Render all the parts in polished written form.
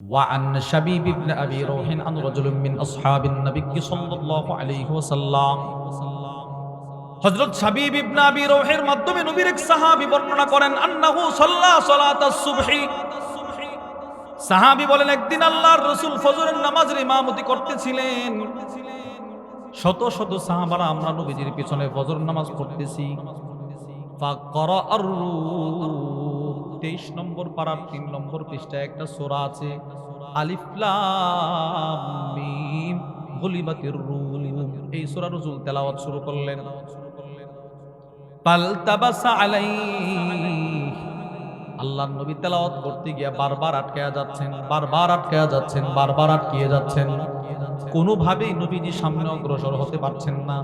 وعن شبيب بن أبي روح عن رجل من أصحاب النبي صلى الله عليه وسلم হযরত শাবীব ইবনে আবি রওহের মাধ্যমে নবীর এক সাহাবী বর্ণনা করেন আন্নাহু সাল্লা সালাতাস সুবহি। সাহাবী বলেন একদিন আল্লাহর রাসূল ফজরের নামাজের ইমামতি করতেছিলেন। শত শত সাহাবারা আমরা নবীজির পিছনে ফজর নামাজ পড়তেছি। ফাকরা আর-রূম 23 নম্বর পারার 3 নম্বর পৃষ্ঠায় একটা সূরা আছে, আলিফ লাম মিম গুলিবাতির রূম। এই সূরা রাসূল তেলাওয়াত শুরু করলেন। পালতাবাসা আলাইহি, আল্লাহর নবী তেলাওয়াত করতে গিয়ে বারবার আটকায়া যাচ্ছেন, বারবার আটকায়া যাচ্ছেন, বারবার আটকিয়ে যাচ্ছেন। কোনোভাবেই নবীজি সামনে অগ্রসর হতে পারছেন না।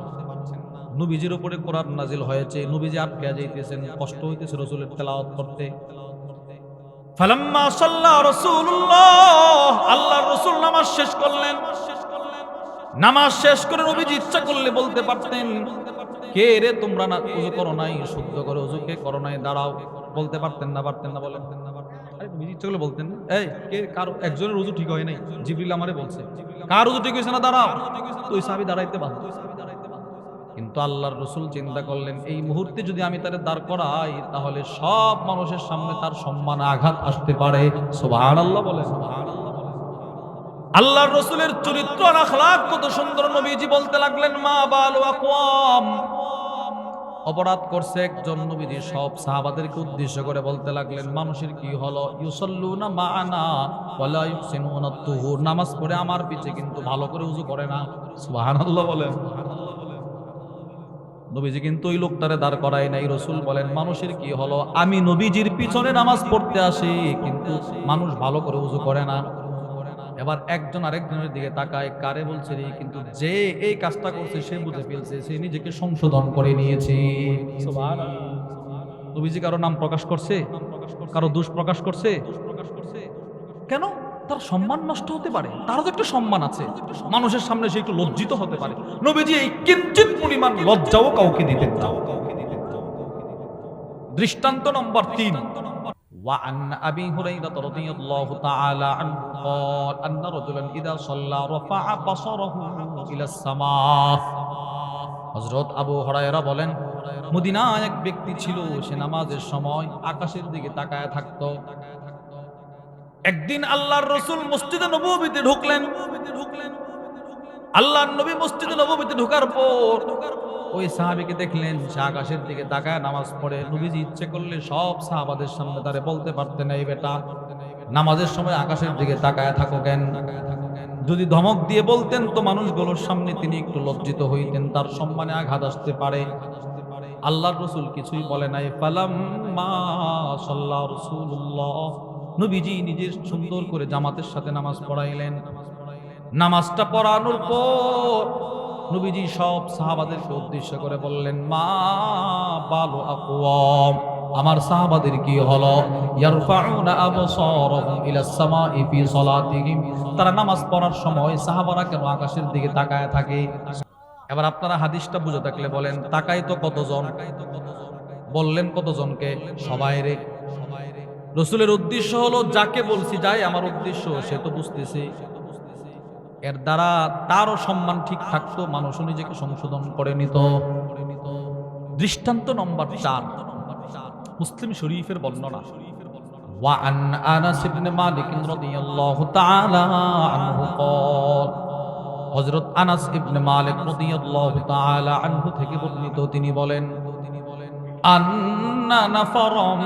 নবীজির উপরে কোরআন নাজিল হয়েছে, নবীজি আটকায়া যাইতেছেন, কষ্ট হইতেছে রাসূলের তেলাওয়াত করতে। ফালাম্মা সাল্লা রাসূলুল্লাহ, আল্লাহর রাসূল নামাজ শেষ করলেন। নামাজ শেষ করে নবীজি ইচ্ছা করলে বলতে পারতেন, কে রে তোমরা না ওযু করো নাই, শুদ্ধ করে ওযু কে করো নাই, দাঁড়াও। বলতে পারতেন না, পারতেন না, বলেন। আরে নবীজি ইচ্ছা করলে বলতেন, এই কে কার একজনের ওযু ঠিক হয় নাই, জিবরিল আমারে বলছে, কার ওযু ঠিক হইছে না, দাঁড়াও। তো ওই সাহাবী দাঁড়াইতে বাধ্য। কিন্তু আল্লাহর রাসূল চিন্তা করলেন, এই মুহূর্তে যদি আমি তারে দাঁড় করাই তাহলে সব মানুষের সামনে তার সম্মানে আঘাত আসতে পারে। সুবহানাল্লাহ বলেন। আল্লাহর রাসূলের চরিত্র আর আখলাক কত সুন্দর। নবীজি বলতে লাগলেন, মা বালু আকওয়াম, অপরাধ করছে একজন। নবীজি সব সাহাবাদেরকে উদ্দেশ্য করে বলতে লাগলেন, মানুষের কি হলো, ইউসাল্লুনা মাআনা ওয়ালা ইহসিনুনা তুহুর, নামাজ পড়ে আমার পিছে কিন্তু ভালো করে ওযু করে না। সুবহানাল্লাহ বলেন। নবীজি কিন্তু ওই লোকটারে দাঁড় করায় নাই। রাসূল বলেন, মানুষের কি হলো, আমি নবীজির পিছনে নামাজ পড়তে আসি কিন্তু মানুষ ভালো করে ওযু করে না। এবার একজন আরেকজনের দিকে তাকায়, কারে বলছে রে, কিন্তু যে এই কাজটা করছে সে বুঝে ফেলছে, সে নিজেকে সংশোধন করে নিয়েছে। সুবহানাল্লাহ। নবীজি কারো নাম প্রকাশ করছে, কারো দোষ প্রকাশ করছে, কেন? তার সম্মান নষ্ট হতে পারে, তারও তো একটা সম্মান আছে, মানুষের সামনে সে একটু লজ্জিত হতে পারে। নবীজি এই কিঞ্চিত পরিমাণ লজ্জাও কাউকে দিতেন না। দৃষ্টান্ত নম্বর 3, وعن أبي هريرة رضي الله تعالى عنه قال أن رجلا إذا صلى رفع بصره إلى السماء। হযরত আবু হুরায়রা বলেন, মদিনায় এক ব্যক্তি ছিল, সে নামাজের সময় আকাশের দিকে তাকায় থাকতো। একদিন আল্লাহর রাসূল মসজিদে নববীতে ঢুকলেন। আল্লাহর নবী মসজিদে নববীতে ঢোকার পর ওই সাহাবীকে দেখলেন সে আকাশের দিকে তাকায় নামাজ পড়ে। নবীজি ইচ্ছে করলে সব সাহাবাদের সামনে তারে বলতে পারতেন, এই বেটা নামাজের সময় আকাশের দিকে তাকায় থাকো কেন? যদি ধমক দিয়ে বলতেন তো মানুষগুলোর সামনে তিনি একটু লজ্জিত হইতেন, তার সম্মানে আঘাত আসতে পারে। আল্লাহর রাসূল কিছুই বলে নাই। ফালাম্মা সাল্লা রাসূলুল্লাহ, নবীজি নিজের সুন্দর করে জামাতের সাথে নামাজ পড়াইলেন। নামাজটা পড়ানোর পর নবীজি সব সাহাবাদেরকে উদ্দেশ্য করে বললেন, মা বালু আকওয়াম, আমার সাহাবাদের কি হলো, ইয়ারফাউনা আবসারহুম ইলাস সামাই ফি সালাতিহিম, তারা নামাজ পড়ার সময় সাহাবারা কেন আকাশের দিকে তাকায় থাকে? এবার আপনারা হাদিসটা বুঝে থাকলে বলেন, তাকাই তো কতজন? বললেন কতজনকে? সবাই রে। রাসূলের উদ্দেশ্য হলো, যাকে বলছি যাই আমার উদ্দেশ্য সে তো বুঝতেছে, এর দ্বারা তারও সম্মান ঠিক থাকতো, মানুষও নিজেকে সংশোধন করে নিত। দৃষ্টান্ত নম্বর 4, মুসলিম শরীফের বর্ণনা। ওয়ান আনাস ইবনে মালিক রাদিয়াল্লাহু তাআলা আনহু قال, হযরত আনাস ইবনে মালিক রাদিয়াল্লাহু তাআলা আনহু থেকে বর্ণিত, তিনি বলেন, আন্না নাফারাম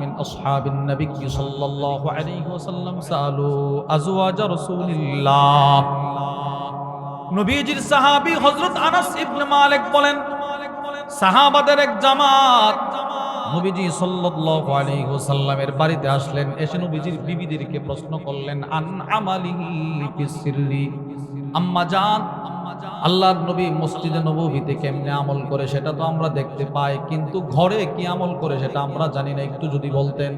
من أصحاب النبي صلى الله عليه وسلم سألوا أزواج رسول الله। নবীজির সাহাবী হযরত আনাস ইবনে মালিক বলেন, সাহাবাদের এক জামাত নবীজি সাল্লাল্লাহু আলাইহি ওয়াসাল্লামের বাড়িতে আসলেন। এসে নবীজির বিবিদেরকে প্রশ্ন করলেন, আন আমালিহি ফিসসিররি, আম্মা জান, আল্লাহর নবী মসজিদে নববীতে কেমনে আমল করে সেটা তো আমরা দেখতে পাই, কিন্তু ঘরে কি আমল করে সেটা আমরা জানি না, একটু যদি বলতেন।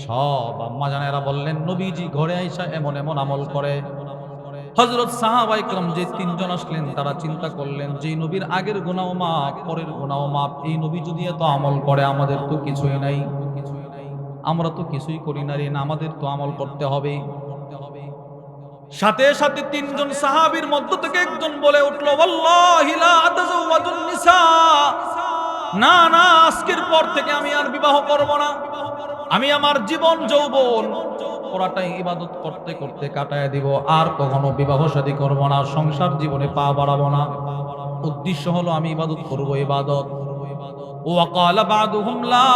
সব আম্মা জানেরা বললেন, নবীজি ঘরে আইসা এমন এমন আমল করে। হযরত সাহাবায়ে কেরাম যে 3 জন আসলেন তারা চিন্তা করলেন, যে নবীর আগের গুনাহ মাফ, পরের গুনাহ মাফ, এই নবী যদি এত আমল করে আমাদের তো কিছুই নাই। আমরা তো কিছুই করি না রে, না আমাদের তো আমল করতে হবে। সাথে সাথে তিনজন সাহাবীর মধ্য থেকে একজন বলে উঠল, ওয়াল্লাহি লা আতাজাওয়াজুন নিসা, না না, আজকের পর থেকে আমি আর বিবাহ করব না। আমি আমার জীবন যৌবন পুরাটাই ইবাদত করতে করতে কাটায় দিব, আর কখনো বিবাহ শাদী করব না, সংসার জীবনে পা বাড়াবো না। উদ্দেশ্য হলো আমি ইবাদত করব, ইবাদত। ওয়াকালা বাদুহুম লা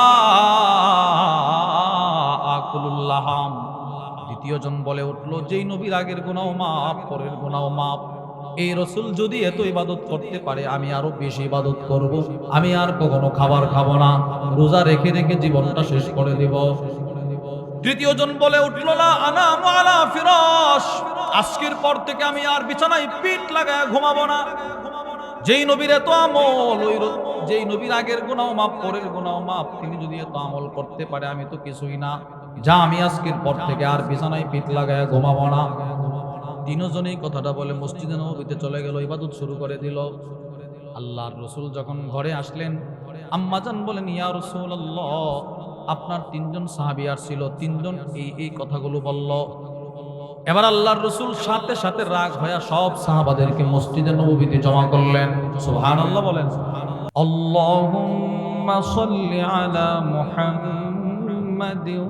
আকুলুল লাহাম, দ্বিতীয়জন বলে উঠল, যেই নবীর আগের গুনাহ মাফ, পরের গুনাহ মাফ, এই রসুল যদি এত ইবাদত করতে পারে, আমি আরো বেশি ইবাদত করব, আমি আর কখনো খাবার খাবো না, রোজা রেখে রেখে জীবনটা শেষ করে দেব। তৃতীয়জন বলে উঠল, লা আনামু আলা ফিরাশ, আজকের পর থেকে আমি আর বিছানায় পিঠ লাগায় ঘুমাবো না। যেই নবীর এত আমল, যেই নবীর আগের গুনাহ মাফ, পরের গুনাহ মাফ, তিনি যদি এত আমল করতে পারে, আমি তো কিছুই না, যা আমি আজকের পর থেকে আর বিছানায় পিঠ লাগায় ঘুমাবো না। তিনজনেই কথাটা বলে মসজিদে নববীতে চলে গেল, ইবাদত শুরু করে দিল। আল্লাহর রাসূল যখন ঘরে আসলেন, আম্মাজান বলেন, ইয়া রাসূলুল্লাহ, আপনার তিনজন সাহাবী আসছিল, তিনজন এই কথাগুলো বলল। এবার আল্লাহর রাসূল সাথে সাথে রাগ হয়ে সব সাহাবাদেরকে মসজিদে নববীতে জমা করলেন। সুবহানাল্লাহ বলেন। আল্লাহুম্মা সাল্লি আলা মুহাম্মাদিন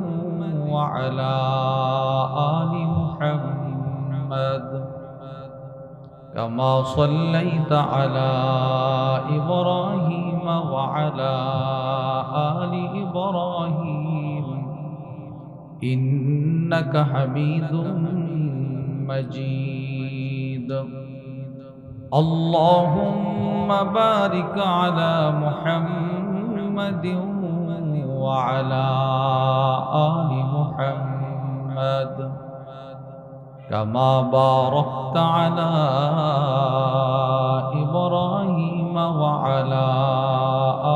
ওয়া আলা আলি মুহাম্মাদ কামা সাল্লাইতা আলা ইব্রাহিম ওয়া আলা আলি ইব্রাহিম ইন্নাকা হামিদুম মাজিদ। আল্লাহুম্মা বারিক আলা মুহাম্মাদিন ওয়া আলা আলি মুহাম্মাদ কামা বারাকতা আলা ইব্রাহিম ওয়া আলা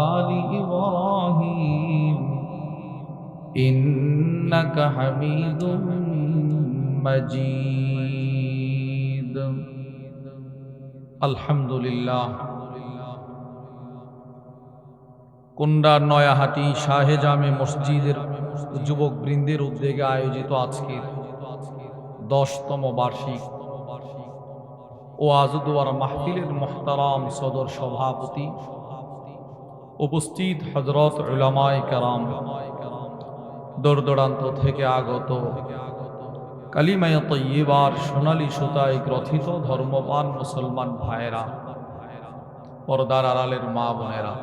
আলি ইব্রাহিম ইন্নাকা হামিদুম মাজিদ। আলহামদুলিল্লাহ। কুন্ডার নয়াহাটি শাহে জামে মসজিদের যুবক বৃন্দের উদ্যোগে আয়োজিত আজকের 10তম বার্ষিক ওয়াজ দুয়ার মাহফিলের মুহতারাম সদর সভাপতি, উপস্থিত হযরত উলামায়ে কেরাম, দূর দূরান্ত থেকে আগত কালিমায়ে তাইয়্যিবার সোনালী সুতায় গ্রথিত ধর্মবান মুসলমান ভাইয়েরা, পর্দার আড়ালের মা বোনেরা,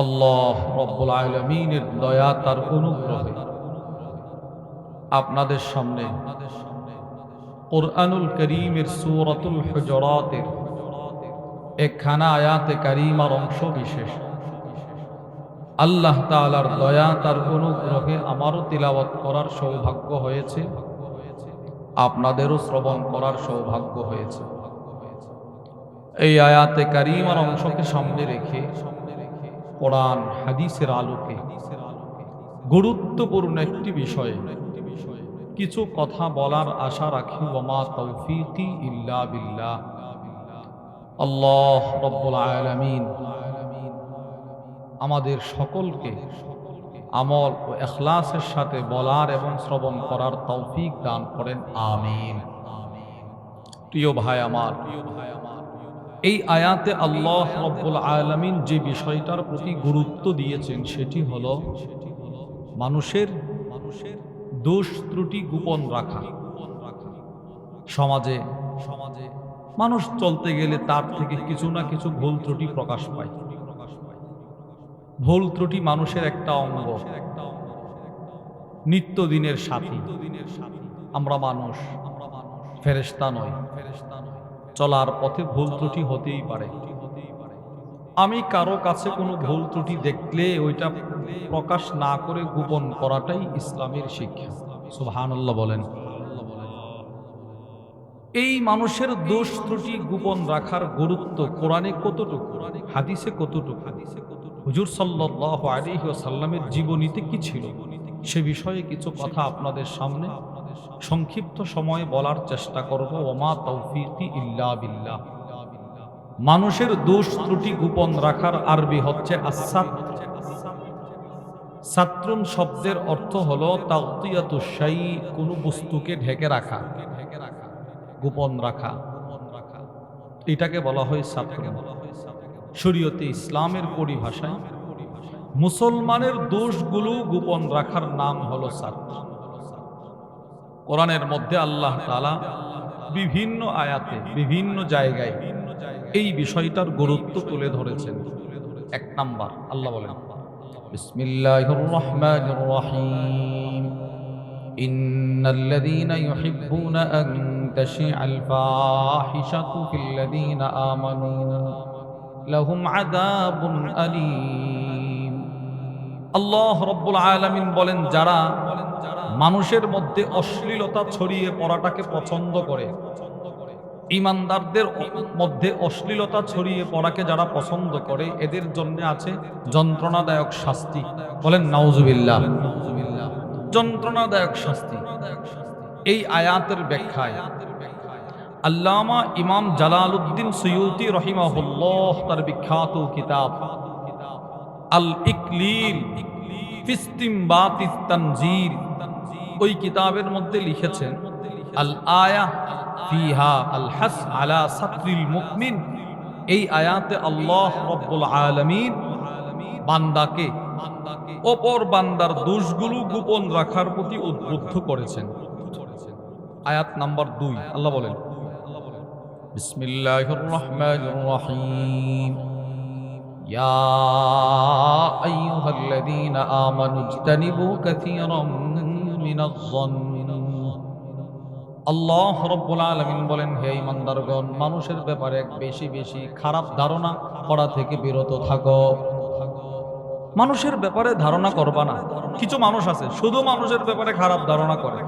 আল্লাহ রব্বুল আলামিনের দয়া তার অনুগ্রহে আপনাদের সামনে কুরআনুল কারীমের সূরাতুল হুজুরাতের একখানা আয়াতে কারীমার অংশ বিশেষ আল্লাহ তাআলার দয়া তার অনুগ্রহে আমারও তিলাওয়াত করার সৌভাগ্য হয়েছে, আপনাদেরও শ্রবণ করার সৌভাগ্য হয়েছে। এই আয়াতে কারীমার অংশকে সামনে রেখে কোরআন হাদিসের আলোকে গুরুত্বপূর্ণ একটি বিষয়ে কিছু কথা বলার আশা রাখি। ওয়ামা তাওফীকি ইল্লা বিল্লাহ। আল্লাহ রব্বুল আলামিন আমাদের সকলকে আমল ও ইখলাসের সাথে বলার এবং শ্রবণ করার তৌফিক দান করেন, আমিন। প্রিয় ভাই আমার, এই আয়াতে আল্লাহ রব্বুল আলামিন যে বিষয়টার প্রতি গুরুত্ব দিয়েছেন সেটি হলো মানুষের দোষ ত্রুটি গোপন রাখা। সমাজে মানুষ চলতে গেলে তার থেকে কিছু না কিছু ভুল ত্রুটি প্রকাশ পায়। ভুল ত্রুটি মানুষের একটা অঙ্গ, নিত্যদিনের সাথী। আমরা মানুষ, ফেরেশতা নই। চলার পথে ভুল ত্রুটি হতেই পারে। আমি কারো কাছে কোনো ভুল ত্রুটি দেখলে ওইটা প্রকাশ না করে গোপন করাটাই ইসলামের শিক্ষা। সুবহানাল্লাহ বলেন। এই মানুষের দোষ ত্রুটি গোপন রাখার গুরুত্ব কোরআনে কতটুকু, হাদিসে কতটুকু, হুজুর সাল্লাল্লাহু আলাইহি ওয়াসাল্লামের জীবনীতে কি ছিল, সে বিষয়ে কিছু কথা আপনাদের সামনে সংক্ষিপ্ত সময়ে বলার চেষ্টা করব। ওমা তাওফীকি ইল্লা বিল্লাহ। মানুষের দোষ ত্রুটি গোপন রাখার আরবি হচ্ছে আস-সাতর। সাত্রুন শব্দের অর্থ হলো তাগতিয়াতুশ শাই, কোনো বস্তুকে ঢেকে রাখা, গোপন রাখা, এটাকে বলা হয় সাত্রুন। শরীয়তে ইসলামের পরিভাষায় মুসলমানের দোষগুলো গোপন রাখার নাম হলো সাত্র। কোরআনের মধ্যে আল্লাহ তাআলা বিভিন্ন আয়াতে বিভিন্ন জায়গায় এই বিষয়টার গুরুত্ব তুলে ধরেছেন। এক নাম্বার আল্লাহ বলেন, বিসমিল্লাহির রহমানির রহিম, ইন্নাল্লাযীনা ইউহিব্বুনা আন তাশিআল ফাহিশাতু ফিল্লাযীনা আমানু লাহুম আযাবুন আলীম। আল্লাহ রাব্বুল আলামিন বলেন, যারা মানুষের মধ্যে অশ্লীলতা ছড়িয়ে পড়াটাকে পছন্দ করে, ঈমানদারদের মধ্যে অশ্লীলতা ছড়িয়ে পড়াকে যারা পছন্দ করে, এদের জন্য আছে যন্ত্রণাদায়ক শাস্তি। বলেন নাউজুবিল্লাহ। যন্ত্রণাদায়ক শাস্তি। এই আয়াতের ব্যাখ্যায় আল্লামা ইমাম জালালউদ্দিন সুয়ুতি রহিমাহুল্লাহ তার বিখ্যাত কিতাব আল ইকলিল ফি ইসতিমবাতিত তানজিল, ওই কিতাবের মধ্যে লিখেছেন, আল আয়া ফিহা আল হাস আলা সাতরিল মুমিন। এই আয়াতে আল্লাহ রাব্বুল আলামিন বান্দাকে অপর বান্দার দোষগুলো গোপন রাখার প্রতি উদ্বুদ্ধ করেছেন। আয়াত নাম্বার 2 আল্লাহ বলেন, বিসমিল্লাহির রহমানির রহিম, ইয়া আইয়ুহাল্লাযীনা আমানু ইজতানিবু কাসীরাম মিনাজ যন্ন। আল্লাহ রাব্বুল আলামিন বলেন, হে ঈমানদারগণ, মানুষের ব্যাপারে বেশি বেশি খারাপ ধারণা করা থেকে বিরত থাকো। মানুষের ব্যাপারে ধারণা করবা না। কিছু মানুষ আছে শুধু মানুষের ব্যাপারে খারাপ ধারণা করে,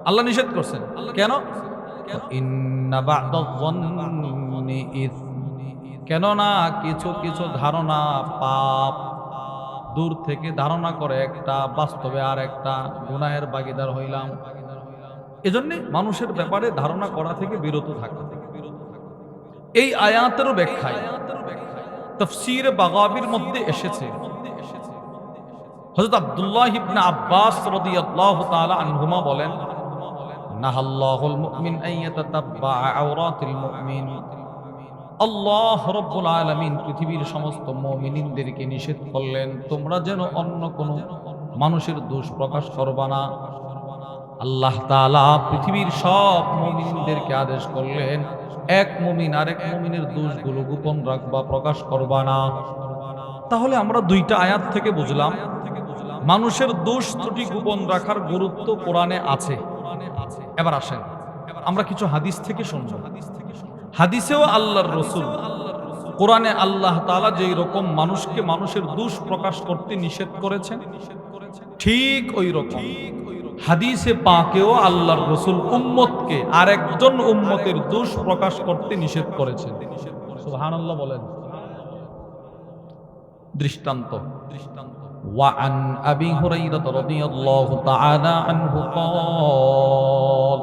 আল্লাহ নিষেধ করছেন। কেন? ইন্না বা'দায যন্নি ইসম, কেননা কিছু কিছু ধারণা পাপ। দূর থেকে ধারণা করে একটা, বাস্তবে আর একটা, গুনাহের ভাগীদার হইলাম। এজন্য মানুষের ব্যাপারে ধারণা করা থেকে বিরত থাকা। এই আয়াতেরও ব্যাখ্যায় তাফসীর বাগাবীর মধ্যে এসেছে, হযরত আব্দুল্লাহ ইবনে আব্বাস রাদিয়াল্লাহু তাআলা আনহুমা বলেন, নাহাল্লাহুল মুমিন আন ইয়াতাতাব্বা আওরাতিল মুমিন। আল্লাহ রাব্বুল আলামিন পৃথিবীর সমস্ত মুমিনদেরকে নিষেধ করলেন, তোমরা যেন অন্য কোনো মানুষের দোষ প্রকাশ করবা না। আল্লাহ তাআলা পৃথিবীর সব মুমিনদেরকে আদেশ করলেন, এক মুমিন আরেক মুমিনের দোষগুলো গোপন রাখবা, প্রকাশ করবা না। তাহলে আমরা দুইটা আয়াত থেকে বুঝলাম মানুষের দোষ ত্রুটি গোপন রাখার গুরুত্ব কোরআনে আছে। এবার আসেন আমরা কিছু হাদিস থেকে শুনব। হাদিসেও আল্লাহর রাসূল, কোরআনে আল্লাহ তাআলা যেই রকম মানুষকে মানুষের দোষ প্রকাশ করতে নিষেধ করেছেন, ঠিক ওই রকম হাদিসে পাকেও আল্লাহর রাসূল উম্মতকে আরেকজন উম্মতের দোষ প্রকাশ করতে নিষেধ করেছেন। সুবহানাল্লাহ বলেন। দৃষ্টান্ত, ওয়ান আবি হুরায়রা রাদিয়াল্লাহু তাআলা আনহু ক্বাল,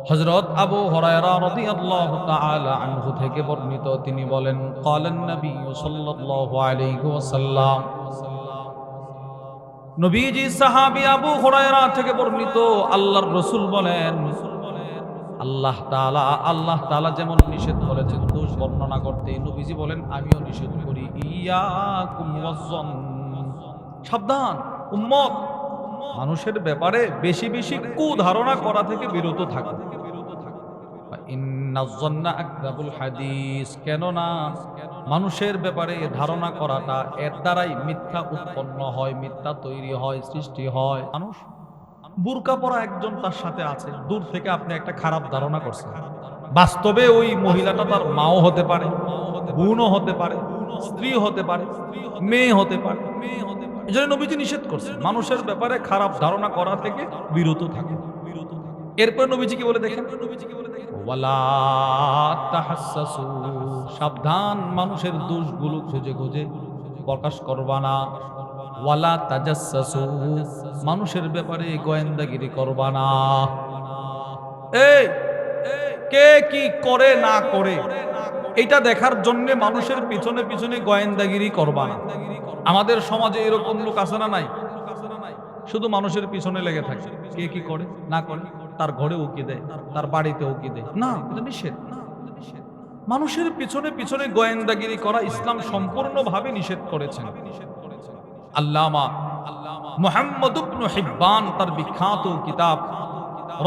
হযরত আবু হুরায়রা রাদিয়াল্লাহু তাআলা আনহু থেকে বর্ণিত, তিনি বলেন, ক্বালান নবী সাল্লাল্লাহু আলাইহি ওয়াসাল্লাম, নবীজি সাহাবী আবু হুরায়রা থেকে বর্ণিত, আল্লাহর রাসূল বলেন, আল্লাহ তাআলা যেমন নিষেধ করেছেন দোষ বর্ণনা করতে, নবীজি বলেন আমিও নিষেধ করি। ইয়াকুম ওয়াজ্জন, সাবধান উম্মত, মানুষের ব্যাপারে বেশি বেশি কুধারণা করা থেকে বিরত থাকো। ইন্নাজ যন্না আকযাবুল হাদিস, কেননা মানুষের ব্যাপারে ধারণা করাটা, এর দ্বারাই মিথ্যা উৎপন্ন হয়, মিথ্যা তৈরি হয়, সৃষ্টি হয়। মানুষ বুরকা পরা একজন তার সাথে আছে, দূর থেকে আপনি একটা খারাপ ধারণা করছেন, বাস্তবে ওই মহিলাটা তার মাও হতে পারে, বোনও হতে পারে, স্ত্রী হতে পারে, মেয়ে হতে পারে। এই জন্য নবীজি নিষেধ করছেন মানুষের ব্যাপারে খারাপ ধারণা করা থেকে বিরত থাকুন। এরপর নবীজি কি বলে দেখেন, ওয়ালা তাহাসসু, সাবধান মানুষের দোষগুলো খুঁজে খুঁজে প্রকাশ করবা না। ওয়ালা তাজাসসু, মানুষের ব্যাপারে গোয়েন্দাগিরি করবা না। এই কে কি করে না করে এটা দেখার জন্য মানুষের পিছনে পিছনে গোয়েন্দাগিরি করবা না। আমাদের সমাজে এরকম লোক আছে না নাই? শুধু মানুষের পিছনে লেগে থাকে, কে কি করে না করে, তার ঘরে উকি দেয়, তার বাড়িতে উকি দেয়। না, এটা নিষেধ। মানুষের পিছনে পিছনে গোয়েন্দাগিরি করা ইসলাম সম্পূর্ণভাবে নিষেধ করেছেন। আল্লামা মুহাম্মদ ইবনে হিব্বান তার বিখ্যাত কিতাব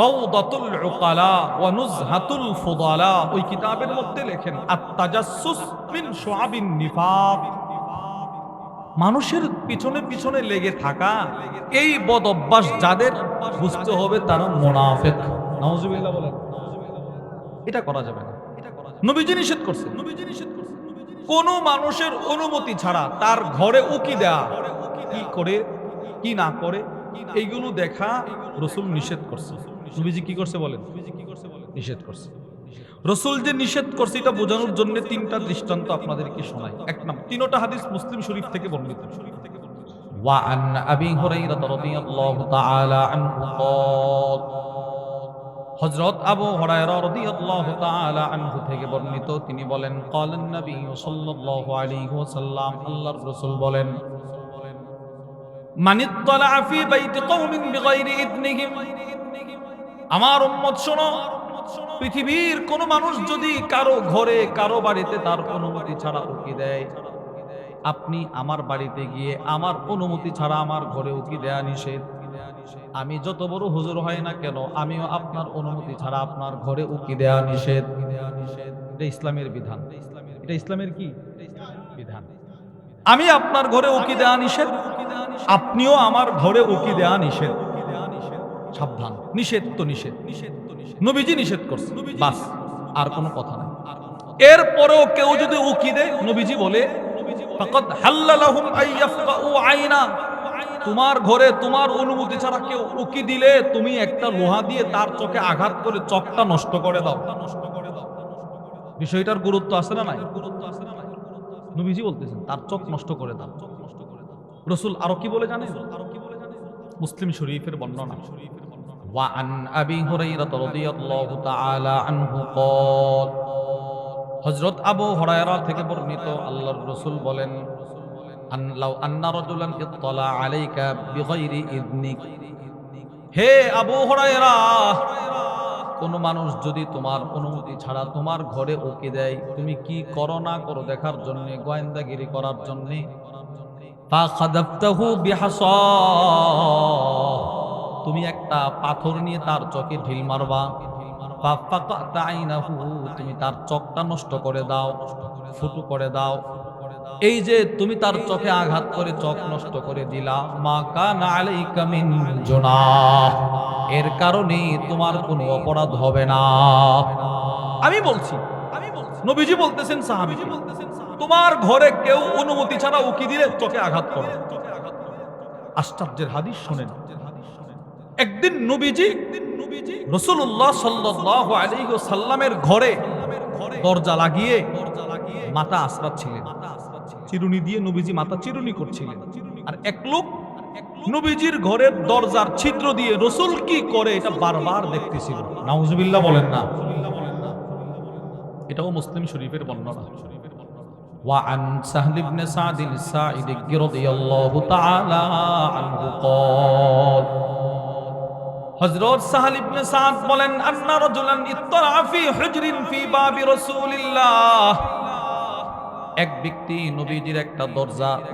রাউদাতুল উকালা ওয়া নুজহাতুল ফুদালা, ওই কিতাবের মধ্যে লেখেন আত-তাজাসসুস মিন শুআবিন নিফাক, মানুষের পিছনে পিছনে লেগে থাকা এই বদ অভ্যাস যাদের, বুঝতে হবে তারা মুনাফিক। নাউজুবিল্লাহ বলেন, এটা করা যাবে না। নবীজি নিষেধ করছে। কোন মানুষের অনুমতি ছাড়া তার ঘরে উকি দেয়া, কি করে কি না করে এইগুলো দেখা রাসূল নিষেধ করছে। নবীজি কি করছে বলেন? নিষেধ করছে। রাসূল যে নিষেধ করছে এটা বোঝানোর জন্য তিনটা দৃষ্টান্ত আপনাদেরকে শোনাই। এক নম্বর, তিনটা হাদিস মুসলিম শরীফ থেকে বর্ণিত। ওয়া আন আবি হুরায়রা রাদিয়াল্লাহু তাআলা আনহু قال, হযরত আবু হুরায়রা রাদিয়াল্লাহু তাআলা আনহু থেকে বর্ণিত, তিনি বলেন ক্বালান নবী সাল্লাল্লাহু আলাইহি ওয়াসাল্লাম, আল্লাহর রাসূল বলেন, মান ইত্তালা ফি বাইতি কওমিন বিগাইরি ইযনিহিম, আমার উম্মত শোনো, পৃথিবীর কোন মানুষ যদি কারো ঘরে কারো বাড়িতে তার অনুমতি ছাড়া উকি দেয়, আপনি আমার বাড়িতে গিয়ে আমার অনুমতি ছাড়া আমার ঘরে উকি দেয়া নিষেধ। আমি যত বড় হুজুর হয় না কেন, আমিও আপনার অনুমতি ছাড়া আপনার ঘরে উকি দেয়া নিষেধ। এটা ইসলামের বিধান। এটা ইসলামের কি বিধান? আমি আপনার ঘরে উকি দেয়া নিষেধ, আপনিও আমার ঘরে উকি দেয়া নিষেধ। সাবধান, নিষেধ তো নিষেধ, নবীজি নিষেধ করছে, বাস, আর কোনো কথা নাই। এরপরেও কেউ যদি উকি দেয়, নবীজি বলে ফাকাদ হাল্লালাহুম আইয়াফকাউ আইনা, তোমার ঘরে তোমার অনুমতি ছাড়া কেউ উকি দিলে তুমি একটা লোহা দিয়ে তার চোখে আঘাত করে চোখটা নষ্ট করে দাও। বিষয়টার গুরুত্ব আছে না নাই? নবীজি বলতেছেন তার চোখ নষ্ট করে দাও। রাসূল আরো কি বলে জানেন? মুসলিম শরীফের বর্ণনা, ওয়া আন আবি হুরায়রা রাদিয়াল্লাহু তাআলা আনহু قال, হযরত আবু হুরায়রা থেকে বর্ণিত, আল্লাহর রাসূল বলেন, লাউ আন্না রাজুলান ইত্তালা আলাইকা বিগাইরি ইযনিক, হে আবু হুরায়রা, কোন মানুষ যদি তোমার অনুমতি ছাড়া তোমার ঘরে উকি দেয়, তুমি কি করো না করো দেখার জন্য, গোয়েন্দাগিরি করার জন্য, ফাখাদাফতাহু বিহাসা, তুমি একটা পাথর নিয়ে তার চোখে ঢিল মারবা, ফাফাকাতা আইনাহু, তুমি তার চোখটা নষ্ট করে দাও, ফুটো করে দাও। এই যে তুমি তার চোখে আঘাত করে চোখ নষ্ট করে দিলা, মা কানা আলাইকা মিন জুনাহ, এর কারণে তোমার কোনো অপরাধ হবে না। আমি বলছি, নবীজি বলতেছেন সাহাবীকে, তোমার ঘরে কেউ অনুমতি ছাড়া উকি দিলে চোখে আঘাত করো। আশ্চর্যের হাদিস শুনেন। একদিন নবীজি রাসূলুল্লাহ সাল্লাল্লাহু আলাইহি ওয়াসাল্লামের ঘরে দরজা লাগিয়ে মাথা আঁচড়াচ্ছিলেন, চিরুনি দিয়ে নবীজি মাথা চিরুনি করছিলেন। আর এক লোক নবীজির ঘরের দরজার ছিদ্র দিয়ে রাসূল কি করে এটা বারবার দেখতেছিল। নাউজুবিল্লাহ বলেন না? এটাও মুসলিম শরীফের বর্ণনা। ওয়া আন সাহল ইবনে সাদ আস-সাঈদী রাদিয়াল্লাহু তাআলা আনহু قال, হযরত সাহল ইবনে সাদ বলেন, আন্না রাজুলান ইত্তালা ফি হুজরিন ফি বাবি রাসূলিল্লাহ, এক ব্যক্তি নবীজির একটা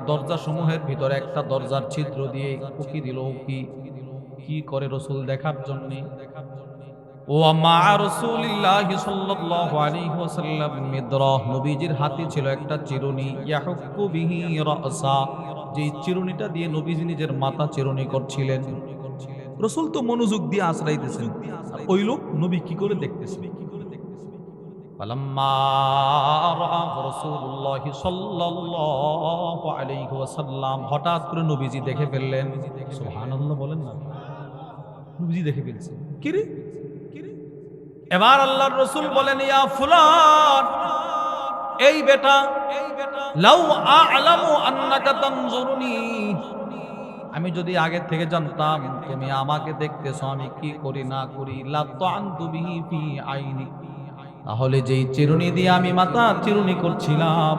দরজা সমূহের ভিতরে একটা দরজার ছিদ্র দিয়ে উকি দিল। কি করে রাসূল দেখার জন্য। ও মা রাসূলিল্লাহি সাল্লাল্লাহু আলাইহি ওয়াসাল্লাম মিদরাহ, নবীজির হাতে ছিল একটা চিরুনি, ইয়াহুক্কু বিহি রাসা, যে চিরুনিটা দিয়ে নবীজি নিজের মাথা চিরুনি করছিলেন। রাসূল তো মনোযোগ দিয়ে আশ্রাইতেছেন, ওই লোক নবী কি করে দেখতেছেন। ফালাম্মা রাআহু রাসূলুল্লাহি সাল্লাল্লাহু আলাইহি ওয়াসাল্লাম, হঠাৎ করে নবীজি দেখে ফেললেন। সুবহানাল্লাহ বলেন না? নবীজি দেখে ফেলছেন, কি রে? এবার আল্লাহর রাসূল বলেন, ইয়া ফুলান, এই বেটা, লাউ আ'লামু আন্নাকা তানজুরুনি, আমি যদি আগে থেকে জানতাম তুমি আমাকে দেখতেছো আমি কি করি না করি, লা তা'আনতু বিহি ফি আইনি, তাহলে যেই চিরুনি দিয়ে আমি মাথা চিরুনি করছিলাম,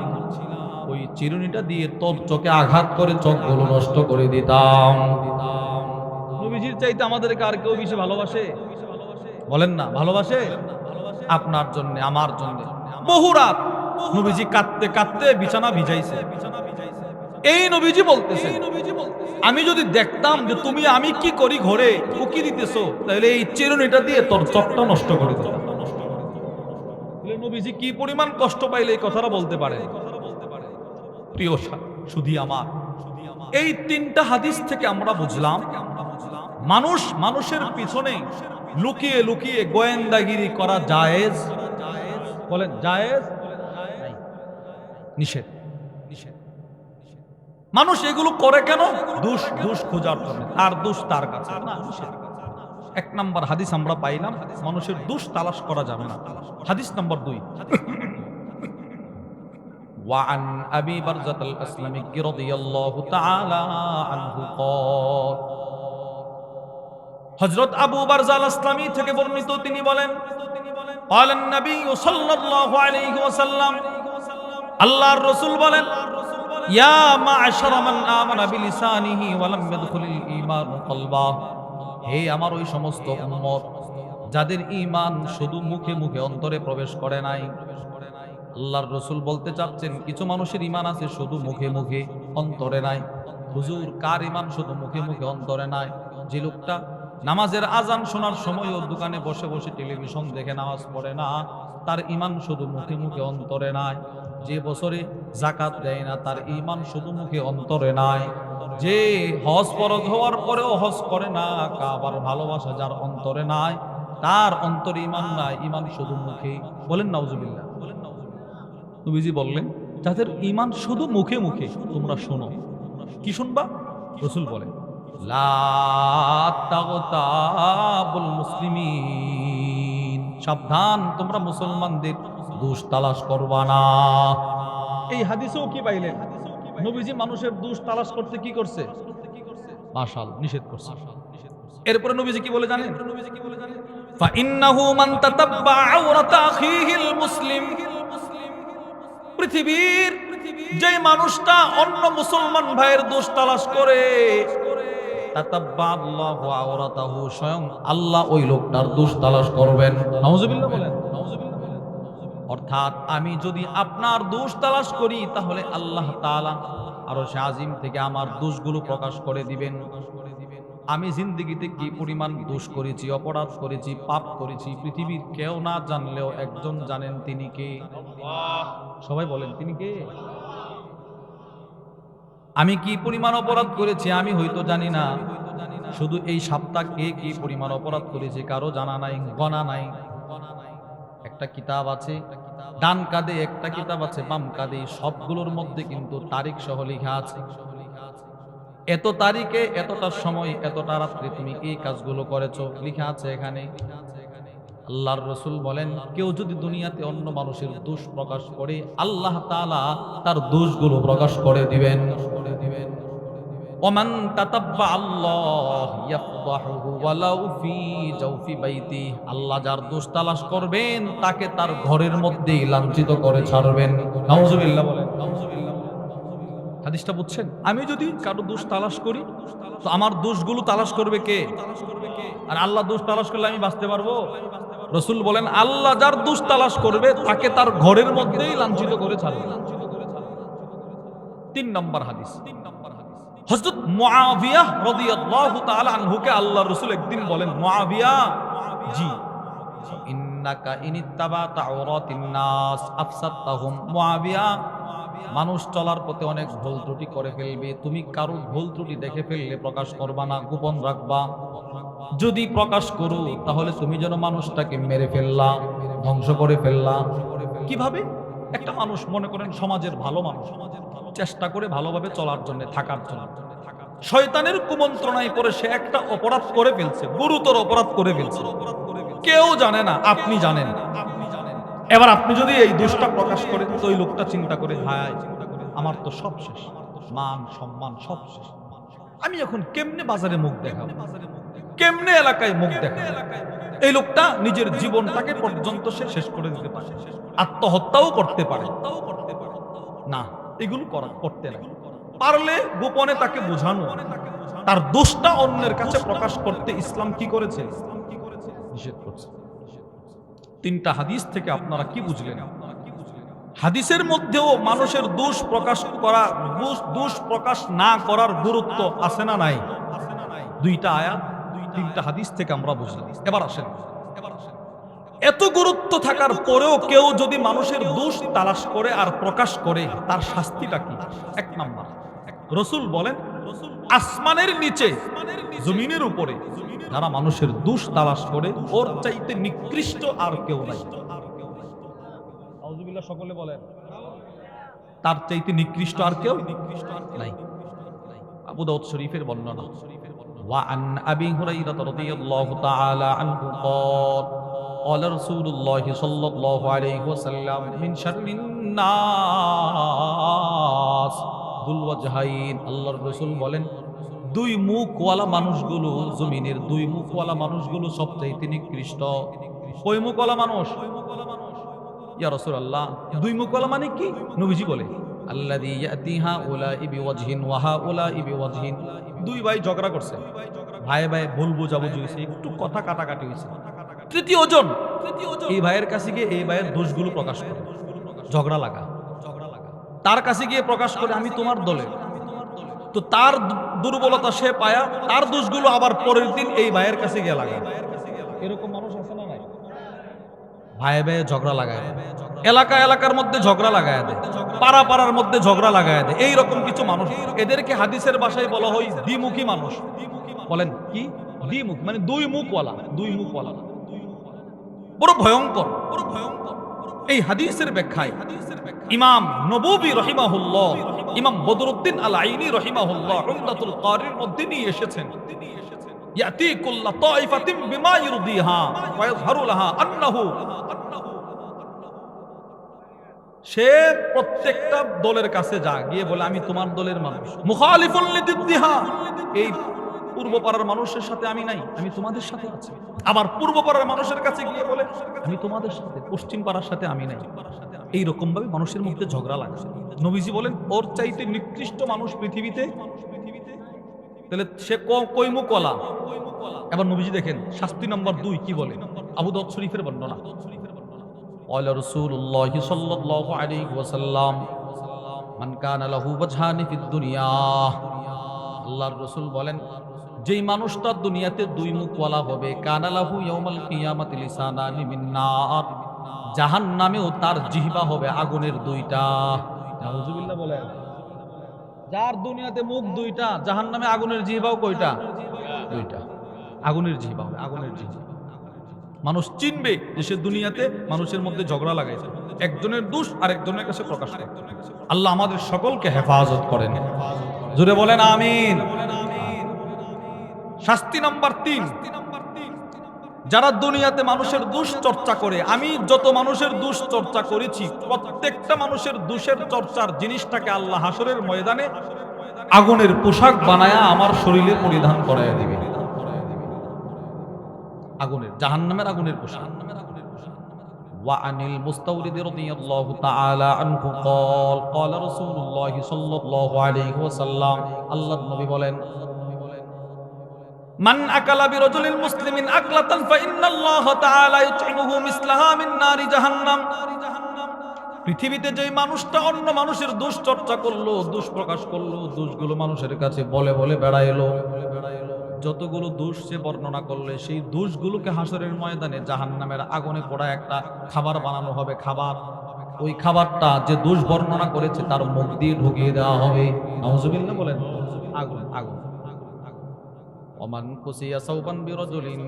ওই চিরুনিটা দিয়ে তোর চোখে আঘাত করে চোখগুলো নষ্ট করে দিতাম। নবীজির চাইতে আমাদেরকে আর কেউ বেশি ভালোবাসে? বলেন না, ভালোবাসে? আপনার জন্য, আমার জন্য বহু রাত নবীজি কাঁদতে কাঁদতে বিছানা ভিজাইছে। এই নবীজি বলতেছে, আমি যদি দেখতাম যে তুমি আমি কি করি ঘরে উকি দিতেছো, তাহলে এই চিরুনিটা দিয়ে তোর চোখটা নষ্ট করে দিতাম। নবীজি কি পরিমাণ কষ্ট পাইলে এই কথাটা বলতে পারে? প্রিয় সুধী আমার, এই তিনটা হাদিস থেকে আমরা বুঝলাম মানুষ মানুষের পিছনে লুকিয়ে লুকিয়ে গোয়েন্দাগিরি করা জায়েজ? বলেন জায়েজ? নিষেধ। মানুষ এগুলো করে কেন? দোষ দোষ খোঁজার জন্য, আর দোষ তার কাছে না। এক নাম্বার হাদিস আমরা পাইলাম, মানুষের দোষ তালাশ করা যাবে না। হাদিস নাম্বার 2, وعن أبي برزة الأسلمي رضي الله تعالى عنه قال, হযরত আবু বারজা আল আসলামী থেকে বর্ণিত, তিনি বলেন, قال النبي صلى الله عليه وسلم, আল্লাহর রাসূল বলেন, ইয়া মা'আশার মান আমানা বিলিসানিহি ওয়া লাম ইয়াদখুলিল ঈমান কলবা, হে আমার ওই সমস্ত উম্মত যাদের ঈমান শুধু মুখে মুখে অন্তরে প্রবেশ করে নাই। আল্লাহর রাসূল বলতে চাচ্ছেন, কিছু মানুষের ঈমান আছে শুধু মুখে মুখে, অন্তরে নাই। হুজুর, কার ঈমান শুধু মুখে মুখে অন্তরে নাই? যে লোকটা নামাজের আজান শোনার সময়ও দোকানে বসে বসে টেলিভিশন দেখে নামাজ পড়ে না, তার ঈমান শুধু মুখে মুখে অন্তরে নাই। যে বছরে যাকাত দেয় না, তার ঈমান শুধু মুখে অন্তরে নাই। যে হজ ফরজ হওয়ার পরেও হজ করে না, কাবার ভালোবাসা যার অন্তরে নাই, তার অন্তরে ঈমান নাই, ঈমান শুধু মুখে। বলেন নাউজুবিল্লাহ। নবীজি বললেন, যাদের ঈমান শুধু মুখে মুখে, তোমরা শোনো। কি শুনবা? রাসূল বলেন, লা তাগতাবুল মুসলিমিন, সাবধান, তোমরা মুসলমানদের দোষ তালাশ করবা না। এই হাদিসেও কি পাইলেন? নবীজি মানুষের দোষ তালাশ করতে কি করছে? মাশাআল্লাহ, নিষেধ করছে। এরপরে নবীজি কি বলে জানেন? ফা ইন্নাহু মান তাতাব্বা আওরাতা আখিহিল মুসলিম, পৃথিবীর যে মানুষটা অন্য মুসলমান ভাইয়ের দোষ তালাশ করে, তাতাব্বা আল্লাহু আওরাতাহু, স্বয়ং আল্লাহ ওই লোকটার দোষ তালাশ করবেন। নাউজুবিল্লাহ বলেন। অর্থাৎ আমি যদি আপনার দোষ তালাশ করি, তাহলে আল্লাহ তাআলা আরশে আজিম থেকে আমার দোষগুলো প্রকাশ করে দিবেন। আমি জিন্দেগিতে কি পরিমাণ দোষ করেছি, অপরাধ করেছি, পাপ করেছি, পৃথিবীর কেউ না জানলেও একজন জানেন, তিনি কে? সবাই বলেন, তিনি কে? আমি কি পরিমাণ অপরাধ করেছি আমি হয়তো জানি না, শুধু এই সপ্তাহ কে কি পরিমাণ অপরাধ করেছে কারো জানা নাই, গণা নাই। একটা কিতাব আছে ডান কাঁধে, একটা কিতাব আছে বাম কাঁধে, সবগুলোর মধ্যে কিন্তু তারিখ সহ লেখা আছে, এত তারিখে এতটার সময় এতটা রাত্রে তুমি এই কাজগুলো করেছো, লেখা আছে এখানে। আল্লাহর রাসূল বলেন, কেউ যদি দুনিয়াতে অন্য মানুষের দোষ প্রকাশ করে, আল্লাহ তাআলা তার দোষগুলো প্রকাশ করে দিবেন। ওমান তাতাব্বা আল্লাহ ইয়াফদাহুহু ওয়ালাউ ফি জাওফি বাইতি, আল্লাহ যার দোষ তালাশ করবেন তাকে তার ঘরের মধ্যেই লাঞ্ছিত করে ছাড়বেন। নাউজুবিল্লাহ বলেন। হাদিসটা বুঝছেন? আমি যদি কারো দোষ তালাশ করি, তো আমার দোষগুলো তালাশ করবে কে? আর আল্লাহ দোষ তালাশ করলে আমি বাঁচতে পারবো? রাসূল বলেন, আল্লাহ যার দোষ তালাশ করবে তাকে তার ঘরের মধ্যেই লাঞ্ছিত করে ছাড়বে। 3 নম্বর হাদিস, হযরত মুআবিয়া রাদিয়াল্লাহু তাআলা আনহুকে আল্লাহর রাসূল একদিন বলেন, মুআবিয়া, জি, ইন্নাকা ইনিত্তাবাতা আওরাতিন নাস আফসাদতাহুম, মুআবিয়া, মানুষ চলার পথে অনেক ভুল ত্রুটি করে ফেলবে, তুমি কারো ভুল ত্রুটি দেখে ফেললে প্রকাশ করবা না, গোপন রাখবা। যদি প্রকাশ করো তাহলে তুমি যেন মানুষটাকে মেরে ফেললা, ধ্বংস করে ফেললা। কিভাবে? একটা মানুষ মনে করেন সমাজের ভালো মানুষ, চেষ্টা করে ভালোভাবে চলার জন্য, থাকার জন্য, শয়তানের কুমন্ত্রণায় পড়ে সে একটা অপরাধ করে ফেলছে, গুরুতর অপরাধ করে ফেলছে, কেউ জানে না, আপনি জানেন। এবার আপনি যদি এই দোষটা প্রকাশ করেন, তো ওই লোকটা চিন্তা করে, হায় আমার তো সব শেষ, মান সম্মান সব শেষ, আমি এখন কেমনে বাজারে মুখ দেখাবো, কেমনে এলাকায় মুখ দেখাবো। এই লোকটা নিজের জীবনটাকে পর্যন্ত সে শেষ করে দিতে পারে, আত্মহত্যাও করতে পারে। না, এগুলো করতে নাই। পারলে গোপনে তাকে বোঝানো, তার দোষটা অন্যের কাছে প্রকাশ করতে ইসলাম কি করেছে? নিষেধ করছে। তিনটা হাদিস থেকে আপনারা কি বুঝলেন? হাদিসের মধ্যেও মানুষের দোষ প্রকাশ করা, দোষ প্রকাশ না করার গুরুত্ব আছে না নাই? দুইটা আয়াত, তিনটা হাদিস থেকে আমরা বুঝলাম। এবার আসেন, এত গুরুত্ব থাকার পরেও কেউ যদি মানুষের দোষ তালাশ করে আর প্রকাশ করে, তার শাস্তিটা কি? এক নাম্বার, রাসূল বলেন, আসমানের নিচে জমিনের উপরে যারা মানুষের দোষ তালাশ করে, ওর চাইতে নিকৃষ্ট আর কেউ নাই। আউযুবিল্লাহ, সকলে বলেন, তার চাইতে নিকৃষ্ট আর কেউ নাই। আবু দাউদ শরীফের বর্ণনা, ওয়া আন আবি হুরায়রা রাদিয়াল্লাহু তাআলা আনহু ক্বাল ক্বালা রাসূলুল্লাহ সাল্লাল্লাহু আলাইহি ওয়াসাল্লাম মিন শাররিন নাস দুল ওয়াজহাইন। আল্লাহর রাসূল বলেন, দুই মুখওয়ালা মানুষগুলো, জমিনের দুই মুখওয়ালা মানুষগুলো সবচাইতে নিকৃষ্ট। কয় মুখওয়ালা মানুষ? ইয়া রাসূলুল্লাহ, দুই মুখওয়ালা মানে কি? নবীজি বলে, আল্লাযী ইয়াতি হাউলাই বিওয়াজহিন ওয়া হাউলাই বিওয়াজহিন। দুই ভাই ঝগড়া করছে, ভাই ভাই ভুল বোঝাবুঝি হয়েছে, একটু কথা কাটাকাটি হয়েছে। তৃতীয় জন এই ভাইয়ের কাছে গিয়ে এই ভাইয়ের দোষগুলো প্রকাশ করে, ঝগড়া লাগা, তার কাছে গিয়ে প্রকাশ করে, আমি তোমার দলে। তো তার দুর্বলতা সে পায়া, তার দোষগুলো আবার পরের দিন এই ভাইয়ের কাছে গিয়ে লাগা। এরকম মানুষ আছে না নাই? ভাই ভাই ঝগড়া লাগায়, এলাকার মধ্যে ঝগড়া লাগায় দেয়, পাড়ার মধ্যে ঝগড়া লাগায় দেয়। এইরকম কিছু মানুষ, এদেরকে হাদিসের ভাষায় বলা হয় দ্বিমুখী মানুষ। বলেন কি? দ্বিমুখ মানে দুই মুখওয়ালা, দুই মুখওয়ালা, বড় ভয়ঙ্কর। এই হাদিসের ব্যাখ্যায় ইমাম নববী রাহিমাহুল্লাহ, ইমাম বদরুদ্দিন আল আইনি রাহিমাহুল্লাহ উমদাতুল কারির মধ্যে নিয়ে এসেছেন, ইয়াতি কুল্লা তাইফাতিন বিমা ইরদিহা ওয়া ইয়াযহারু লাহা আন্নাহু, সে প্রত্যেকটা দলের কাছে যা গিয়ে বলে, আমি তোমার দলের মানুষ। মুখালিফুল লিদিদ্দিহা, এই পূর্ব পাড়ার মানুষের সাথে আমি নাই, আমি তোমাদের সাথে আছি। আবার পূর্ব পাড়ার মানুষের কাছে গিয়ে বলে, আমি তোমাদের সাথে, পশ্চিম পাড়ার সাথে আমি নাই। এইরকম ভাবে মানুষের মধ্যে ঝগড়া লাগছে। নবীজি বলেন, ওর চাইতে নিকৃষ্ট মানুষ পৃথিবীতে, তাহলে সে কয় মুখওয়ালা? এবার নবীজি দেখেন শাস্তি নাম্বার 2 কি বলে, আবু দাউদ শরীফের বর্ণনা, ক্বালা রাসূলুল্লাহ সাল্লাল্লাহু আলাইহি ওয়াসাল্লাম মান কানা লাহু ওয়াজহানি ফিদ দুনিয়া। আল্লাহর রাসূল বলেন, যেই মানুষটা দুনিয়াতে দুই মুখওয়ালা হবে, কানা লাহু ইয়াউমাল কিয়ামাতি লিসানানি মিন নার, জাহান্নামেও তার জিহ্বা হবে আগুনের দুইটা। নাউযুবিল্লাহ বলেন, যার দুনিয়াতে মুখ দুইটা, জাহান্নামে আগুনের জিহ্বাও কয়টা? দুইটা। আগুনের জিহ্বা হবে, আগুনের জিহ্বা। মানুষ চিনবে যে সে দুনিয়াতে মানুষের মধ্যে ঝগড়া লাগাইছে, একজনের দোষ আরেকজনের কাছে প্রকাশ করে। আল্লাহ আমাদের সকলকে হেফাজত করেন, জোরে বলেন আমিন। শাস্তি নাম্বার 3, যারা দুনিয়াতে মানুষের দোষ চর্চা করে। আমি যত মানুষের দোষ চর্চা করেছি, প্রত্যেকটা মানুষের দোষের চর্চার জিনিসটাকে আল্লাহ হাসরের ময়দানে আগুনের পোশাক বানায়া আমার শরীরে পরিধান করাইয়া দিবে, আগুনের, জাহান্নামের আগুনের পোশাক। ওয়া আনিল মুস্তাওরিদ রাদিয়াল্লাহু তাআলা আনহু ক্বাল ক্বালা রাসূলুল্লাহ সাল্লাল্লাহু আলাইহি ওয়াসাল্লাম, আল্লাহর নবী বলেন, মান আকালা বিরাজুলিল মুসলিমিন আকলাতান ফাইন্নাল্লাহ তাআলা ইউতইমুহু মিসলাহা মিন নারি জাহান্নাম। পৃথিবীতে যে মানুষটা অন্য মানুষের দোষ চর্চা করলো, দোষ প্রকাশ করলো, দোষগুলো মানুষের কাছে বলে বলে বেড়াইলো, যতগুলো দোষ সে বর্ণনা করলে, সেই দোষগুলোকে হাসরের ময়দানে জাহান্নামের আগুনে পোড়া একটা খাবার বানানো হবে। খাবার, ওই খাবারটা যে দোষ বর্ণনা করেছে তার মুখ দিয়ে ঢুকিয়ে দেওয়া হবে। নাউযুবিল্লাহ বলেন, আগুন, আগুন। ওমান কুসিয়া সাওবান বিরাজুলিন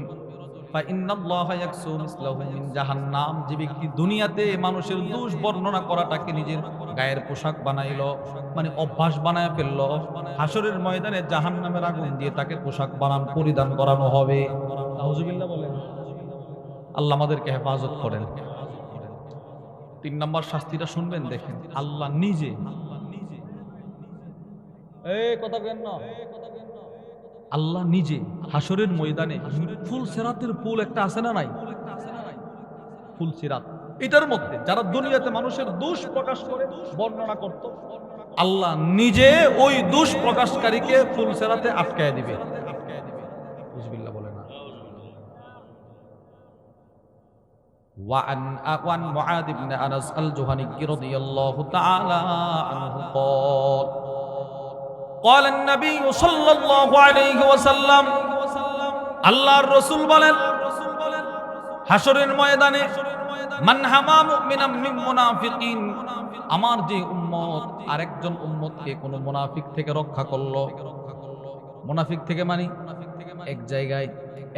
ফাইন্নাল্লাহা ইয়াকসু মিসলাহু মিন জাহান্নাম। যে ব্যক্তি দুনিয়াতে মানুষের দোষ বর্ণনা করাটাকে নিজের গায়ের পোশাক বানাইলো, মানে অভ্যাস বানায় ফেললো, হাসরের ময়দানে জাহান্নামের আগুন দিয়ে তাকে পোশাক পরিধান করানো হবে। নাউযুবিল্লাহ বলেন, আল্লাহ আমাদেরকে হেফাজত করেন। 3 নম্বর শাস্তিটা শুনবেন, দেখেন, আল্লাহ নিজে, এই কথা কেন না, আল্লাহ নিজে হাসরের ময়দানে ফুল সিরাতের পুল একটা আছে না নাই? ফুল সিরাত, এটার মধ্যে যারা দুনিয়াতে মানুষের দোষ প্রকাশ করে বর্ণনা করত, আল্লাহ নিজে ওই দোষ প্রকাশকারীকে ফুলসেরাতে আটকায় দিবে। বিসমিল্লাহ বলে না। وعن معاذ بن أنس الجهني رضي الله تعالى عنه قال النبي صلى الله عليه وسلم আল্লাহর রাসূল বলেন হাশরের ময়দানে মান হামা মুমিনাম মিন মুনাফিকিন, আমার যে উম্মত আরেকজন উম্মতকে কোন মুনাফিক থেকে রক্ষা করলো, মুনাফিক থেকে মানে এক জায়গায়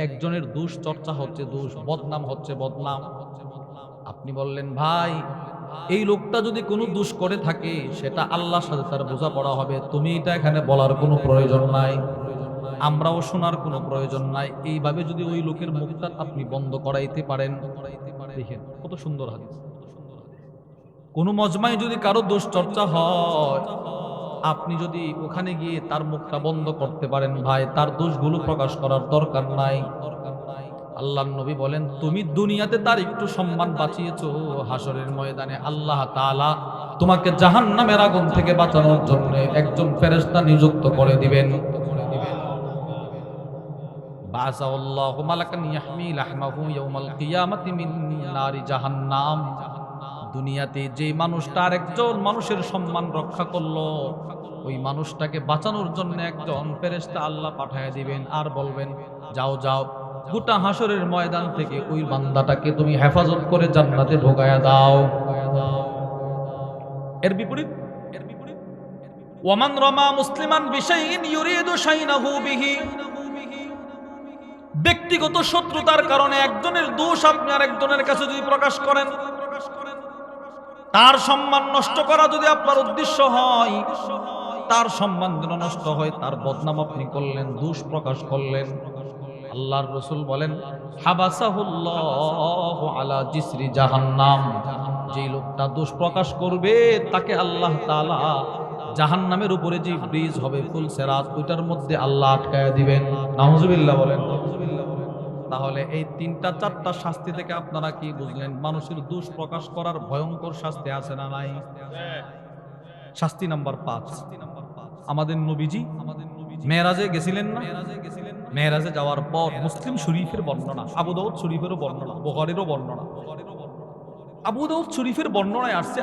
একজনের দোষ চর্চা হচ্ছে, দোষ বদনাম হচ্ছে, বদনাম। আপনি বললেন ভাই এই লোকটা যদি কোনো দোষ করে থাকে সেটা আল্লাহর সাথে তার বোঝাপড়া হবে, তুমি এটা এখানে বলার কোনো প্রয়োজন নাই, আমরাও শোনার কোনো প্রয়োজন নাই। এইভাবে যদি ওই লোকের মুখটা আপনি বন্ধ করাইতে পারেন, দেখেন কত সুন্দর হাদিস। কোন মজমায় যদি কারো দোষ চর্চা হয়, আপনি যদি ওখানে গিয়ে তার মুখটা বন্ধ করতে পারেন, ভাই তার দোষগুলো প্রকাশ করার দরকার নাই। আল্লাহর নবী বলেন তুমি দুনিয়াতে তার একটু সম্মান বাঁচিয়েছো, হাশরের ময়দানে আল্লাহ তাআলা তোমাকে জাহান্নামের আগুন থেকে বাঁচানোর জন্য একজন ফেরেশতা নিযুক্ত করে দিবেন। বাসাল্লাহু মালাকান ইয়াহমি লাহমাহু ইয়াউমাল কিয়ামাতি মিন নারি জাহান্নাম। দুনিয়াতে যে মানুষটা আরেকজন মানুষের সম্মান রক্ষা করলো, ওই মানুষটাকে বাঁচানোর জন্য একজন ফেরেশতা আল্লাহ পাঠায় দিবেন, আর বলবেন যাও যাও গোটা হাশরের ময়দান থেকে ওই বান্দাটাকে তুমি হেফাজত করে জান্নাতে ঢোকায়া দাও। এর বিপরীত ওয়ামান রামা মুসলিমান বিশাইইন ইউরিদু শাইনাহু বিহি, ব্যক্তিগত শত্রুতার কারণে একজনের দোষ আপনি আরেকজনের কাছে যদি প্রকাশ করেন, তার সম্মান নষ্ট করা যদি আপনার উদ্দেশ্য হয়, তার সম্মান যেন নষ্ট হয়, তার বদনাম আপনি করলেন, দোষ প্রকাশ করলেন, আল্লাহর রাসূল বলেন হাবাসাহুল্লাহু আলা জিসরি জাহান্নাম, যে লোকটা দোষ প্রকাশ করবে তাকে আল্লাহ তাআলা জাহান্নামের উপরে যে ব্রিজ হবে ফুলসেরাত, ওইটার মধ্যে আল্লাহ আটকায়া দিবেন। নাউজুবিল্লাহ বলেন। তাহলে এই তিনটা চারটা শাস্তি থেকে আপনারা কি বুঝলেন? মানুষের দোষ প্রকাশ করার ভয়ঙ্কর শাস্তি আছে না নাই? শাস্তি নাম্বার 5, আমাদের নবীজি মেরাজে গেছিলেন না? মেরাজে যাওয়ার পর মুসলিম শরীফের বর্ণনা, আবু দাউদ শরীফেরও বর্ণনা, বুখারীরও বর্ণনা। আবু দাউদ শরীফের বর্ণনায় আসছে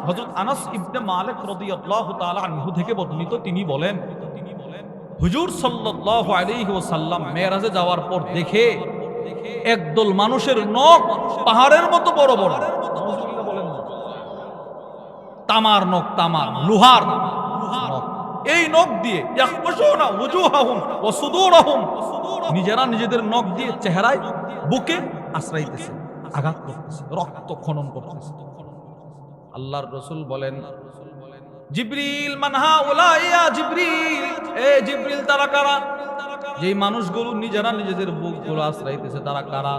হযরত আনাস ইবনে মালিক রাদিয়াল্লাহু তাআলা আনহু থেকে বর্ণিত, তিনি বলেন হুজুর সাল্লাল্লাহু আলাইহি ওয়াসাল্লাম মেরাজে যাওয়ার পর দেখে একদল মানুষের নখ পাহাড়ের মতো বড় বড়, তামার নখ, তামার লোহার নখ, এই নখ দিয়ে ইয়াখবাশুনা ওয়ুজুহাহুম ওয়া সুদুরহুম, নিজেরা নিজেদের নখ দিয়ে চেহারায় বুকে আশ্রাইতেছে, আঘাত করতেছে, রক্ত খনন করতেছে। আল্লাহর রাসূল বলেন জিবরিল মান হাউলা ইয়া জিবরিল, এ জিবরিল তারা কারা? যেই মানুষগুলো নিজেরা নিজেদের বুকগুলো আশ্রাইতেছে তারা কারা?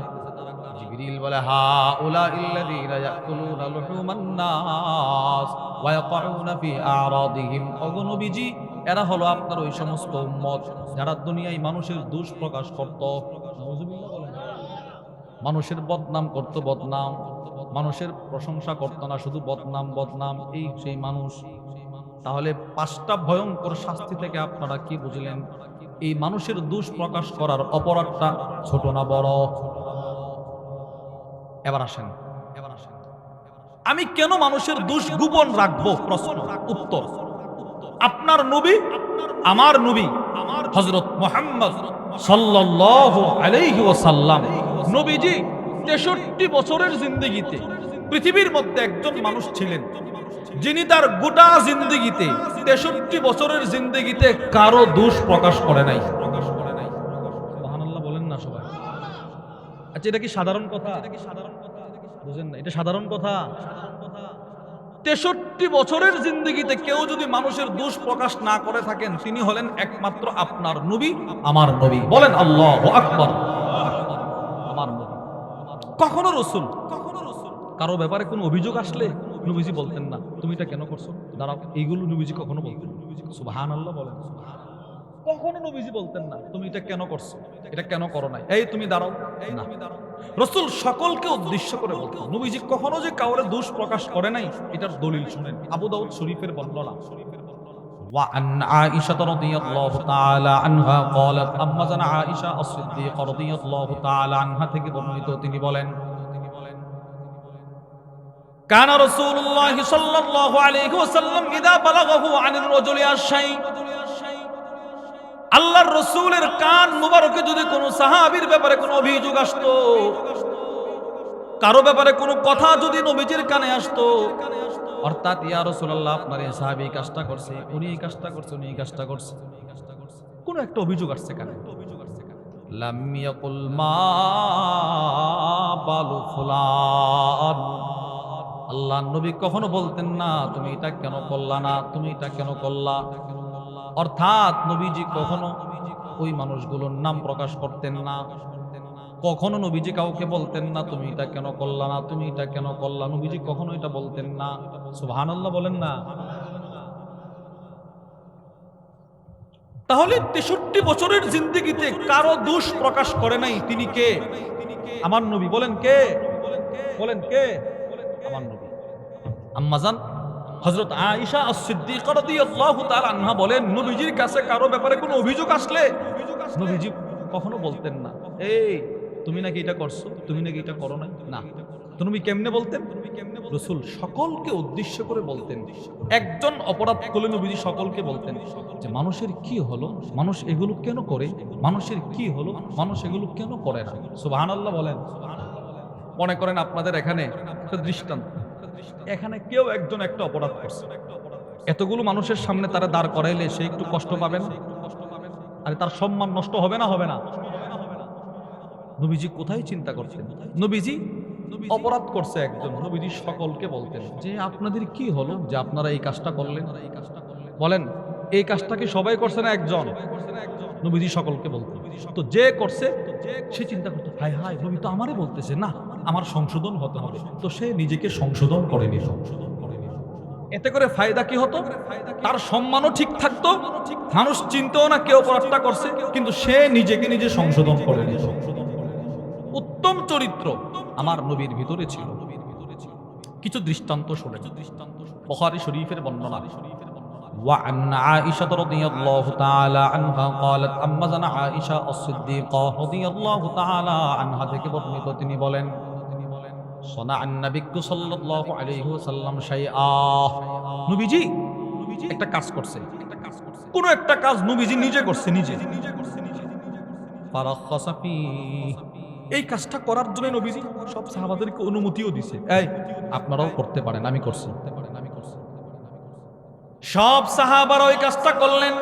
জিবরিল বলে হাউলা ইল্লাযীনা ইয়াকুলুনা লুহুমান নাস ওয়া ইয়াকুনা ফি আরাদিহিম, ওগো নবীজি এরা হলো আপনার ওই সমস্ত উম্মত যারা দুনিয়ায় মানুষের দোষ প্রকাশ করত, মানুষের বদনাম করত, বদনাম, মানুষের প্রশংসা করত না, শুধু বদনাম বদনাম, এই সেই মানুষ। তাহলে 5টা ভয়ঙ্কর শাস্তি থেকে আপনারা কি বুঝলেন? এই মানুষের দোষ প্রকাশ করার অপরাধটা ছোট না বড়? এবার আসেন, আমি কেন মানুষের দোষ গোপন রাখবো? প্রশ্ন, উত্তর। আপনার নবী, আমার নবী হযরত মুহাম্মদ সাল্লাল্লাহু আলাইহি ওয়াসাল্লাম, নবীজি 63 বছরের জিন্দেগিতে পৃথিবীর মধ্যে একজন মানুষ ছিলেন যিনি তার গোটা জিন্দেগিতে 63 বছরের জিন্দেগিতে কারো দোষ প্রকাশ করে নাই। সুবহানাল্লাহ বলেন না সবাই? আচ্ছা এটা কি সাধারণ কথা? বুঝেন না, এটা সাধারণ কথা? 63 বছরের জিন্দেগিতে কেউ যদি মানুষের দোষ প্রকাশ না করে থাকেন, তিনি হলেন একমাত্র আপনার নবী, আমার নবী। বলেন আল্লাহু আকবার। আমার নবী কখনো রাসূল কারো ব্যাপারে কোনো অভিযোগ আসলে নবীজি বলতেন না তুমি এটা কেন করছো, দাঁড়াও, এইগুলো নবীজি কখনো বলতেন। সুবহানাল্লাহ বলেন। কখনো নবীজি বলতেন না তুমি এটা কেন করছো, এটা কেন করো নাই, এই তুমি দাঁড়াও, না। রাসূল সকলকে উদ্দেশ্য করে বলতেন। নবীজি কখনো যে কাউরে দোষ প্রকাশ করে নাই এটার দলিল শুনেন, আবু দাউদ শরীফের বর্ণনা। وعن عائشة رضي الله تعالى عنها قالت أما জান عائشة الصديقة رضي الله تعالى عنها থেকে বর্ণিত তিনি বলেন كان رسول الله صلى الله عليه وسلم إذا بلغه عن الرجل الشيء আল্লাহর রাসূলের কান মুবারকে যদি কোনো সাহাবীর ব্যাপারে কোনো অভিযোগ আসতো, কারো ব্যাপারে কোনো কথা যদি নবীজির কানে আসতো, অর্থাৎ ইয়া রাসূলুল্লাহ আপনার এই সাহাবী কাজটা করছে, উনি এই কাজটা করছে, উনি এই কাজটা করছে, কোনো একটা অভিযোগ আসছে কানে, লাম ইয়াকুল মা বালু ফুলান, আল্লাহর নবী কখনো বলতেন না তুমি এটা কেন করলা না, তুমি এটা কেন করলা। অর্থাৎ নবীজি কখনো ওই মানুষগুলোর নাম প্রকাশ করতেন না, কখনো নবীজি কাউকে বলতেন না তুমি এটা কেন করলা না, তুমি এটা কেন করলা, নবীজি কখনো এটা বলতেন না। সুবহানাল্লাহ বলেন না। তাহলে 63 বছরের জিন্দেগিতে কারো দোষ প্রকাশ করে নাই, তিনি কে? আমার নবী। বলেন কে? বলেন কে? আমার নবী। আম্মা জান হযরত আয়েশা আস-সিদ্দিকা রাদিয়াল্লাহু তাআলা আনহা বলেন, নবীজির কাছে কারো ব্যাপারে কোনো অভিযোগ আসলে নবীজি কখনো বলতেন না এই তুমি নাকি এটা করছো, তুমি নাকি এটা করো নাই, না। তো নবী কেমনে বলতেন? রাসূল সকলকে উদ্দেশ্য করে বলতেন। একজন অপরাধ করলে নবীজি সকলকে বলতেন যে মানুষের কি হলো, মানুষ এগুলো কেন করে, মানুষের কি হলো, মানুষ এগুলো কেন করে না। সুবহানাল্লাহ বলেন। মনে করেন আপনাদের এখানে একটা দৃষ্টান্ত, এখানে কেউ একজন একটা অপরাধ করছে, এতগুলো মানুষের সামনে তারা দাঁড় করাইলে সে একটু কষ্ট পাবেন, আরে তার সম্মান নষ্ট হবে না? হবে না? নবীজি কোথায় চিন্তা করছেন? নবীজি অপরাধ করছে একজন, নবীজি সকলকে বলতেন যে আপনাদের কি হলো যে আপনারা এই কাজটা করলেন। বলেন এই কাজটা কি সবাই করছে না একজন? নবীজি সকলকে বলতেন। তো যে করছে সে চিন্তা করতো হায় হায় নবী তো আমারে বলতেছে, না আমার সংশোধন হতে হবে, তো সে নিজেকে সংশোধন করে নিল। এতে করে ফায়দা কি হতো? তার সম্মানও ঠিক থাকতো, মানুষ চিনতেও না কেউ অপরাধটা করছে, কিন্তু সে নিজেকে নিজে সংশোধন করে নিল। উত্তম চরিত্র আমার নবীর ভিতরে ছিল। কিছু দৃষ্টান্ত শুনেন। বুখারী শরীফের বর্ণনা। وعن عائشة رضي الله تعالى عنها قالت أما জান عائشة الصديقة رضي الله تعالى عنها থেকে বর্ণিত তিনি বলেন صنع النبي صلى الله عليه وسلم شيئا, নবীজি একটা কাজ করছে, কোন একটা কাজ নবীজি নিজে করছে, নিজে ফারাখাসা ফি, এই কাজটা করার জন্য নবীজি সব সাহাবাদেরকে অনুমতিও দিয়েছে, এই আপনারাও করতে পারেন, আমি করছি। সব সাহাবারা ওই কাজটা করলেন।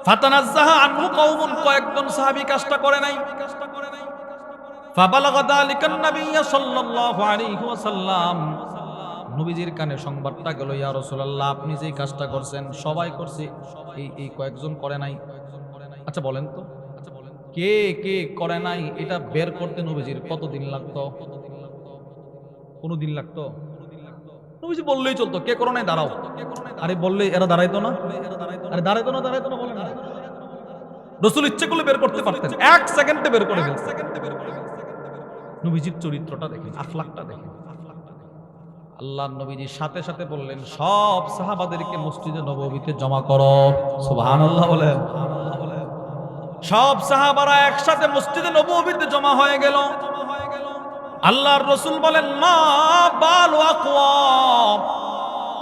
ফাতানাজ্জাহা আনহু কওমুন, কয়েকজন সাহাবী কাজটা করে নাই। ফাবালাগা যালিকান নাবিয়্য সাল্লাল্লাহু আলাইহি ওয়াসাল্লাম, নবীজির কানে সংবাদটা গেল ইয়া রাসূলুল্লাহ আপনি যেই কাজটা করছেন সবাই করছে, এই কয়েকজন করে নাই। আচ্ছা বলেন তো কে কে করে নাই এটা বের করতে নবীজির কতদিন লাগতো? কোনো দিন লাগতো? নবীজি বললেই চলতো কে করে নাই দাঁড়াও, আরে বললে এরা দাঁড়াইতো না, আরে দাঁড়াইতো না বলেন না। রাসূল ইচ্ছে করলে বের করতে পারতেন, 1 সেকেন্ডে বের করে ফেলতেন। নবীজির চরিত্রটা দেখেন, আখলাকটা দেখেন। আল্লাহর নবীজি সাথে সাথে বললেন সব সাহাবাদেরকে মসজিদে নববীতে জমা করো। সুবহানাল্লাহ বলেন। সব সাহাবারা একসাথে মসজিদে নববীতে জমা হয়ে গেল। আল্লাহর রাসূল বলেন মা বালু আকওয়াম,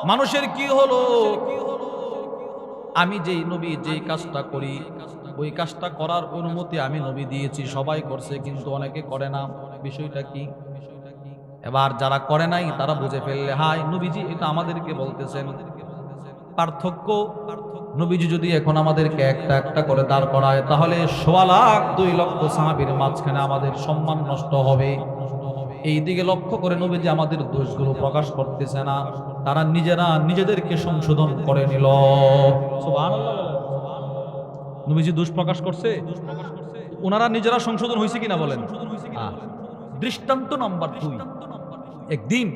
মানুষের কি হলো? আমি যেই নবী যেই কাজটা করি ওই কাজটা করার অনুমতি আমি নবী দিয়েছি, সবাই করছে কিন্তু অনেকে করে না, বিষয়টা কি? এবার যারা করে নাই তারা বুঝে ফেললে হায় নবীজি এটা আমাদেরকে বলতেছেন। পার্থক্য, নবীজি যদি এখন আমাদেরকে একটা একটা করে দাঁড় করায় তাহলে 1.2 লক্ষ সাহাবীর মাঝখানে আমাদের সম্মান নষ্ট হবে। এই দিকে লক্ষ্য করে নবীজি আমাদের দোষগুলো প্রকাশ করতেছে না, তারা নিজেরা নিজেদেরকে সংশোধন করে নিল। সুবহানাল্লাহ। নবীজি দোষ প্রকাশ করছে, ওনারা নিজেরা সংশোধন হয়েছে কিনা বলেন? দৃষ্টান্ত নাম্বার 2, একদিন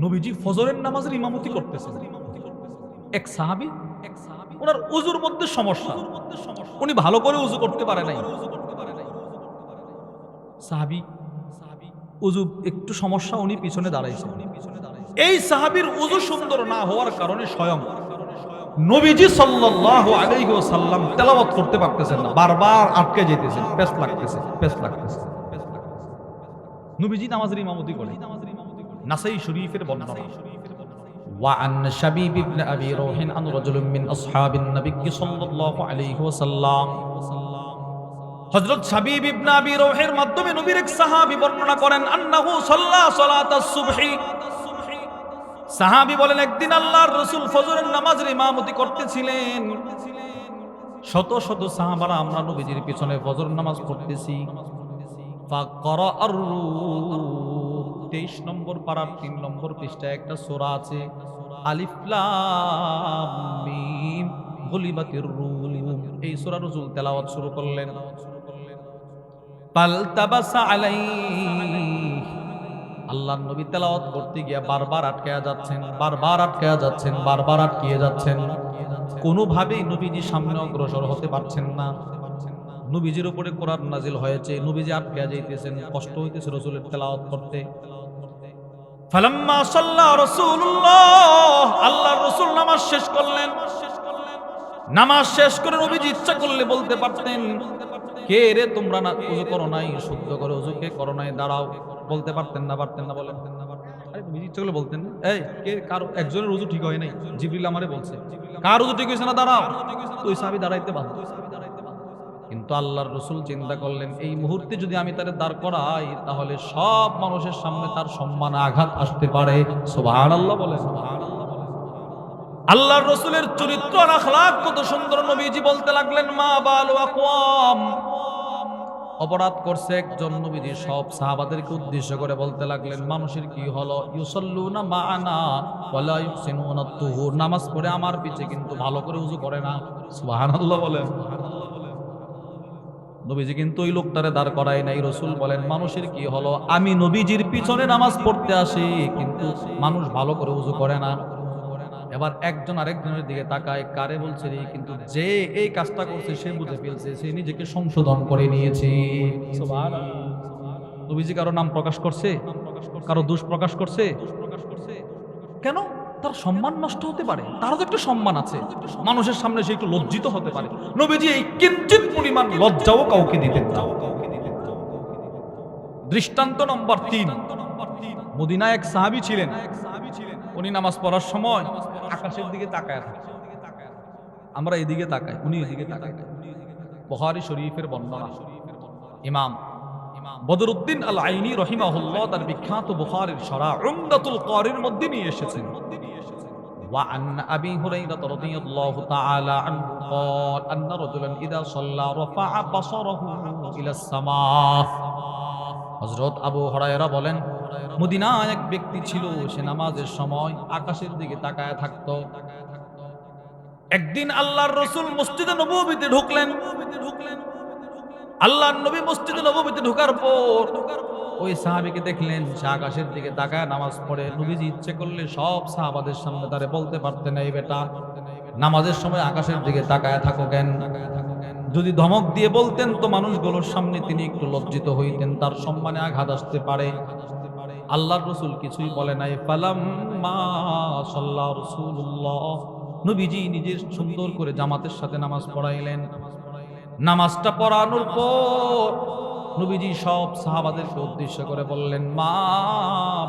নবীজি ফজরের নামাজের ইমামতি করতেছেন। এক সাহাবী, ওনার উজুর মধ্যে সমস্যা, উনি ভালো করে উজু করতে পারে নাই। সাহাবী উজু একটু সমস্যা, উনি পিছনে দাঁড়াইছেন। এই সাহাবীর উজু সুন্দর না হওয়ার কারণে স্বয়ং নবীজি সাল্লাল্লাহু আলাইহি ওয়াসাল্লাম তেলাওয়াত করতে পারতেছেন না, বারবার আটকে যেতেছেন, পেস লাগতেছে, পেস লাগতেছে। নবীজি নামাজের ইমামতি করেন। নাসাই শরীফের বর্ণনা। وعن شبيب بن أبي روح عن رجل من أصحاب النبي صلى الله عليه وسلم হযরত শাবীব ইবনে আবি রওহের মাধ্যমে নবীর এক সাহাবী বর্ণনা করেন আন্নাহু সাল্লা সালাতাস সুবহি। সাহাবী বলেন একদিন আল্লাহর রাসূল ফজরের নামাজের ইমামতি করতেছিলেন। শত শত সাহাবারা আমরা নবীজির পিছনে ফজর নামাজ পড়তেছি। ফাকরা আর-রুম 23 নম্বর পারার 3 নম্বর পৃষ্ঠায় একটা সূরা আছে, আলিফ লাম মিম গুলিবাতির রুম। এই সূরা রাসূল তেলাওয়াত শুরু করলেন। পালতাবাসা আলাইহি, আল্লাহর নবী তেলাওয়াত করতে গিয়ে বারবার আটকায়া যাচ্ছেন, বারবার আটকায়া যাচ্ছেন, বারবার আটকিয়ে যাচ্ছেন। কোনোভাবেই নবীজি সামনে অগ্রসর হতে পারছেন না। নবীজির উপরে কোরআন নাজিল হয়েছে, নবীজি আটকায়া যাইতেছেন, কষ্ট হইতেছে রাসূলের তেলাওয়াত করতে। ফালাম্মা সাল্লা রাসূলুল্লাহ, আল্লাহর রাসূল নামাজ শেষ করলেন। নামাজ শেষ করে নবীজি ইচ্ছা করলে বলতে পারতেন, কে রে তোমরা না ওযু করো নাই, শুদ্ধ করে ওযু কে করো নাই, দাঁড়াও। বলতে পারতেন না, পারতেন না, বলেন। আরে নবীজি ইচ্ছা করলে বলতেন, এই কে কার একজনের ওযু ঠিক হয় নাই, জিবরিল আমারে বলছে, কার ওযু ঠিক হইছে না, দাঁড়াও। তো ওই সাহাবী দাঁড়াইতে বাধ্য। কিন্তু আল্লাহর রাসূল চিন্তা করলেন, এই মুহূর্তে যদি আমি তারে দাঁড় করাই তাহলে সব মানুষের সামনে তার সম্মানে আঘাত আসতে পারে। সুবহানাল্লাহ বলেন। আল্লাহর রাসূলের চরিত্র আর আখলাক কত সুন্দর। নবীজি বলতে লাগলেন, মা বালু আকওয়াম, অপরাধ করছে একজন। নবীজি সব সাহাবাদেরকে উদ্দেশ্য করে বলতে লাগলেন, মানুষের কি হলো, ইউসাল্লুনা মাআনা ওয়ালা ইউহসিনুনা তুহুর, নামাজ পড়ে আমার পিছে কিন্তু ভালো করে ওযু করে না। সুবহানাল্লাহ বলেন। নবীজি কিন্তু ওই লোকটারে দাঁড় করায় নাই। রাসূল বলেন, মানুষের কি হলো, আমি নবীজির পিছনে নামাজ পড়তে আসি কিন্তু মানুষ ভালো করে ওযু করে না। এবার একজন আরেকজনের দিকে তাকায়, কারে বলছে রে, কিন্তু যে এই কাজটা করছে সে বুঝে ফেলছে, সে নিজেকে সংশোধন করে নিয়েছে। সুবহানাল্লাহ। নবীজি কারো নাম প্রকাশ করছে, কারো দোষ প্রকাশ করছে, কেন? তার সম্মান নষ্ট হতে পারে, তারও তো একটা সম্মান আছে, মানুষের সামনে সে একটু লজ্জিত হতে পারে। নবীজি এই কিঞ্চিত পরিমাণ লজ্জাও কাউকে দিতেন না। দৃষ্টান্ত নম্বর 3, মদিনায় এক সাহাবী ছিলেন। উনি নামাজ পড়ার সময় আকাশের দিকে তাকায় থাকেন। আমরা এদিকে তাকাই, উনি এদিকে তাকায়। বুখারী শরীফের বর্ণনা। ইমাম বদরুদ্দিন আল আইনি রহিমাহুল্লাহ তার বিখ্যাত বুখারীর শরহ উমদাতুল কারির মধ্যে নিয়ে এসেছেন। وعن أبي هريرة رضي الله تعالى عنه قال أن رجلا إذا صلى رفع بصره إلى السماء। হযরত আবু হুরায়রা বলেন, মদিনায় এক ব্যক্তি ছিল, সে নামাজের সময় আকাশের দিকে তাকায় থাকত। একদিন আল্লাহর রাসূল মসজিদে নববীতে ঢুকলেন। আল্লাহর নবী মসজিদে নববীতে ঢোকার পর ওই সাহাবীকে দেখলেন সে আকাশের দিকে তাকায় নামাজ পড়ে। নবীজি ইচ্ছে করলে সব সাহাবাদের সামনে তারে বলতে পারতেন, এই বেটা নামাজের সময় আকাশের দিকে তাকায় থাকো কেন? যদি ধমক দিয়ে বলতেন তো মানুষগুলোর সামনে তিনি একটু লজ্জিত হইতেন, তার সম্মানে আঘাত আসতে পারে। আল্লাহর রাসূল কিছুই বলে নাই। ফালাম্মা সাল্লা রাসূলুল্লাহ, নবীজি নিজের সুন্দর করে জামাতের সাথে নামাজ পড়াইলেন। নামাজটা পড়ানোর পর নবীজি সব সাহাবাদেরকে উদ্দেশ্য করে বললেন, মা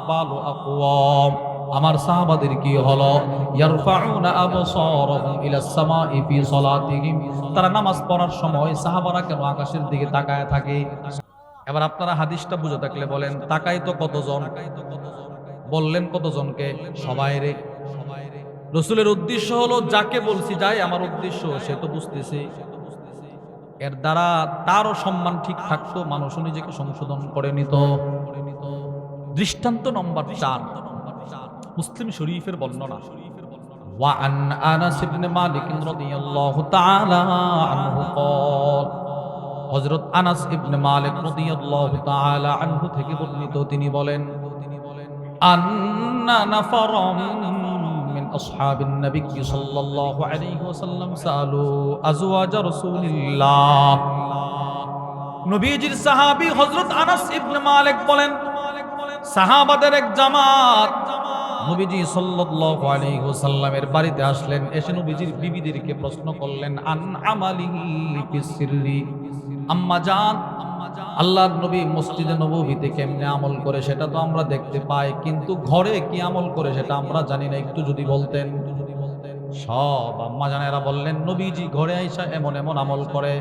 বালু আকওয়াম, আমার সাহাবাদের কি হলো, ইয়ারফাউনা আবসারহুম ইলাস সামাই ফি সালাতিহিম, তারা নামাজ পড়ার সময় সাহাবারা কেন আকাশের দিকে তাকায় থাকে? এবার আপনারা হাদিসটা বুঝে থাকলে বলেন, তাকাই তো কতজন? বললেন কতজনকে? সবাই রে। রাসূলের উদ্দেশ্য হলো, যাকে বলছি যাই আমার উদ্দেশ্য সে তো বুঝতেছে, এর দ্বারা তারও সম্মান ঠিক থাকতো, মানুষও নিজেকে সংশোধন করে নিত। দৃষ্টান্ত নম্বর 4, মুসলিম শরীফের বর্ণনা। وعن أنس بن مالك رضي الله تعالى عنه قال, হযরত আনাস ইবনে মালিক রাদিয়াল্লাহু তাআলা আনহু থেকে বর্ণিত, তিনি বলেন, আন্না নাফারাম মিন আসহাবিন নবী সাল্লাল্লাহু আলাইহি ওয়াসাল্লাম সালু আজওয়াজ রাসূলিল্লাহ। নবীজির সাহাবী হযরত আনাস ইবনে মালিক বলেন, সাহাবাদের এক জামাত নবীজি সাল্লাল্লাহু আলাইহি ওয়াসাল্লামের বাড়িতে আসলেন, এসে নবীজির বিবিদেরকে প্রশ্ন করলেন আন আমালিহি ফিসসিররি। আম্মা জান, আল্লাহর নবী মসজিদে নববীতে কেমনে আমল করে সেটা তো আমরা দেখতে পাই, কিন্তু ঘরে কি আমল করে সেটা আমরা জানি না, একটু যদি বলতেন। সব আম্মা জানেরা বললেন নবীজি ঘরে আইসা এমন এমন আমল করে।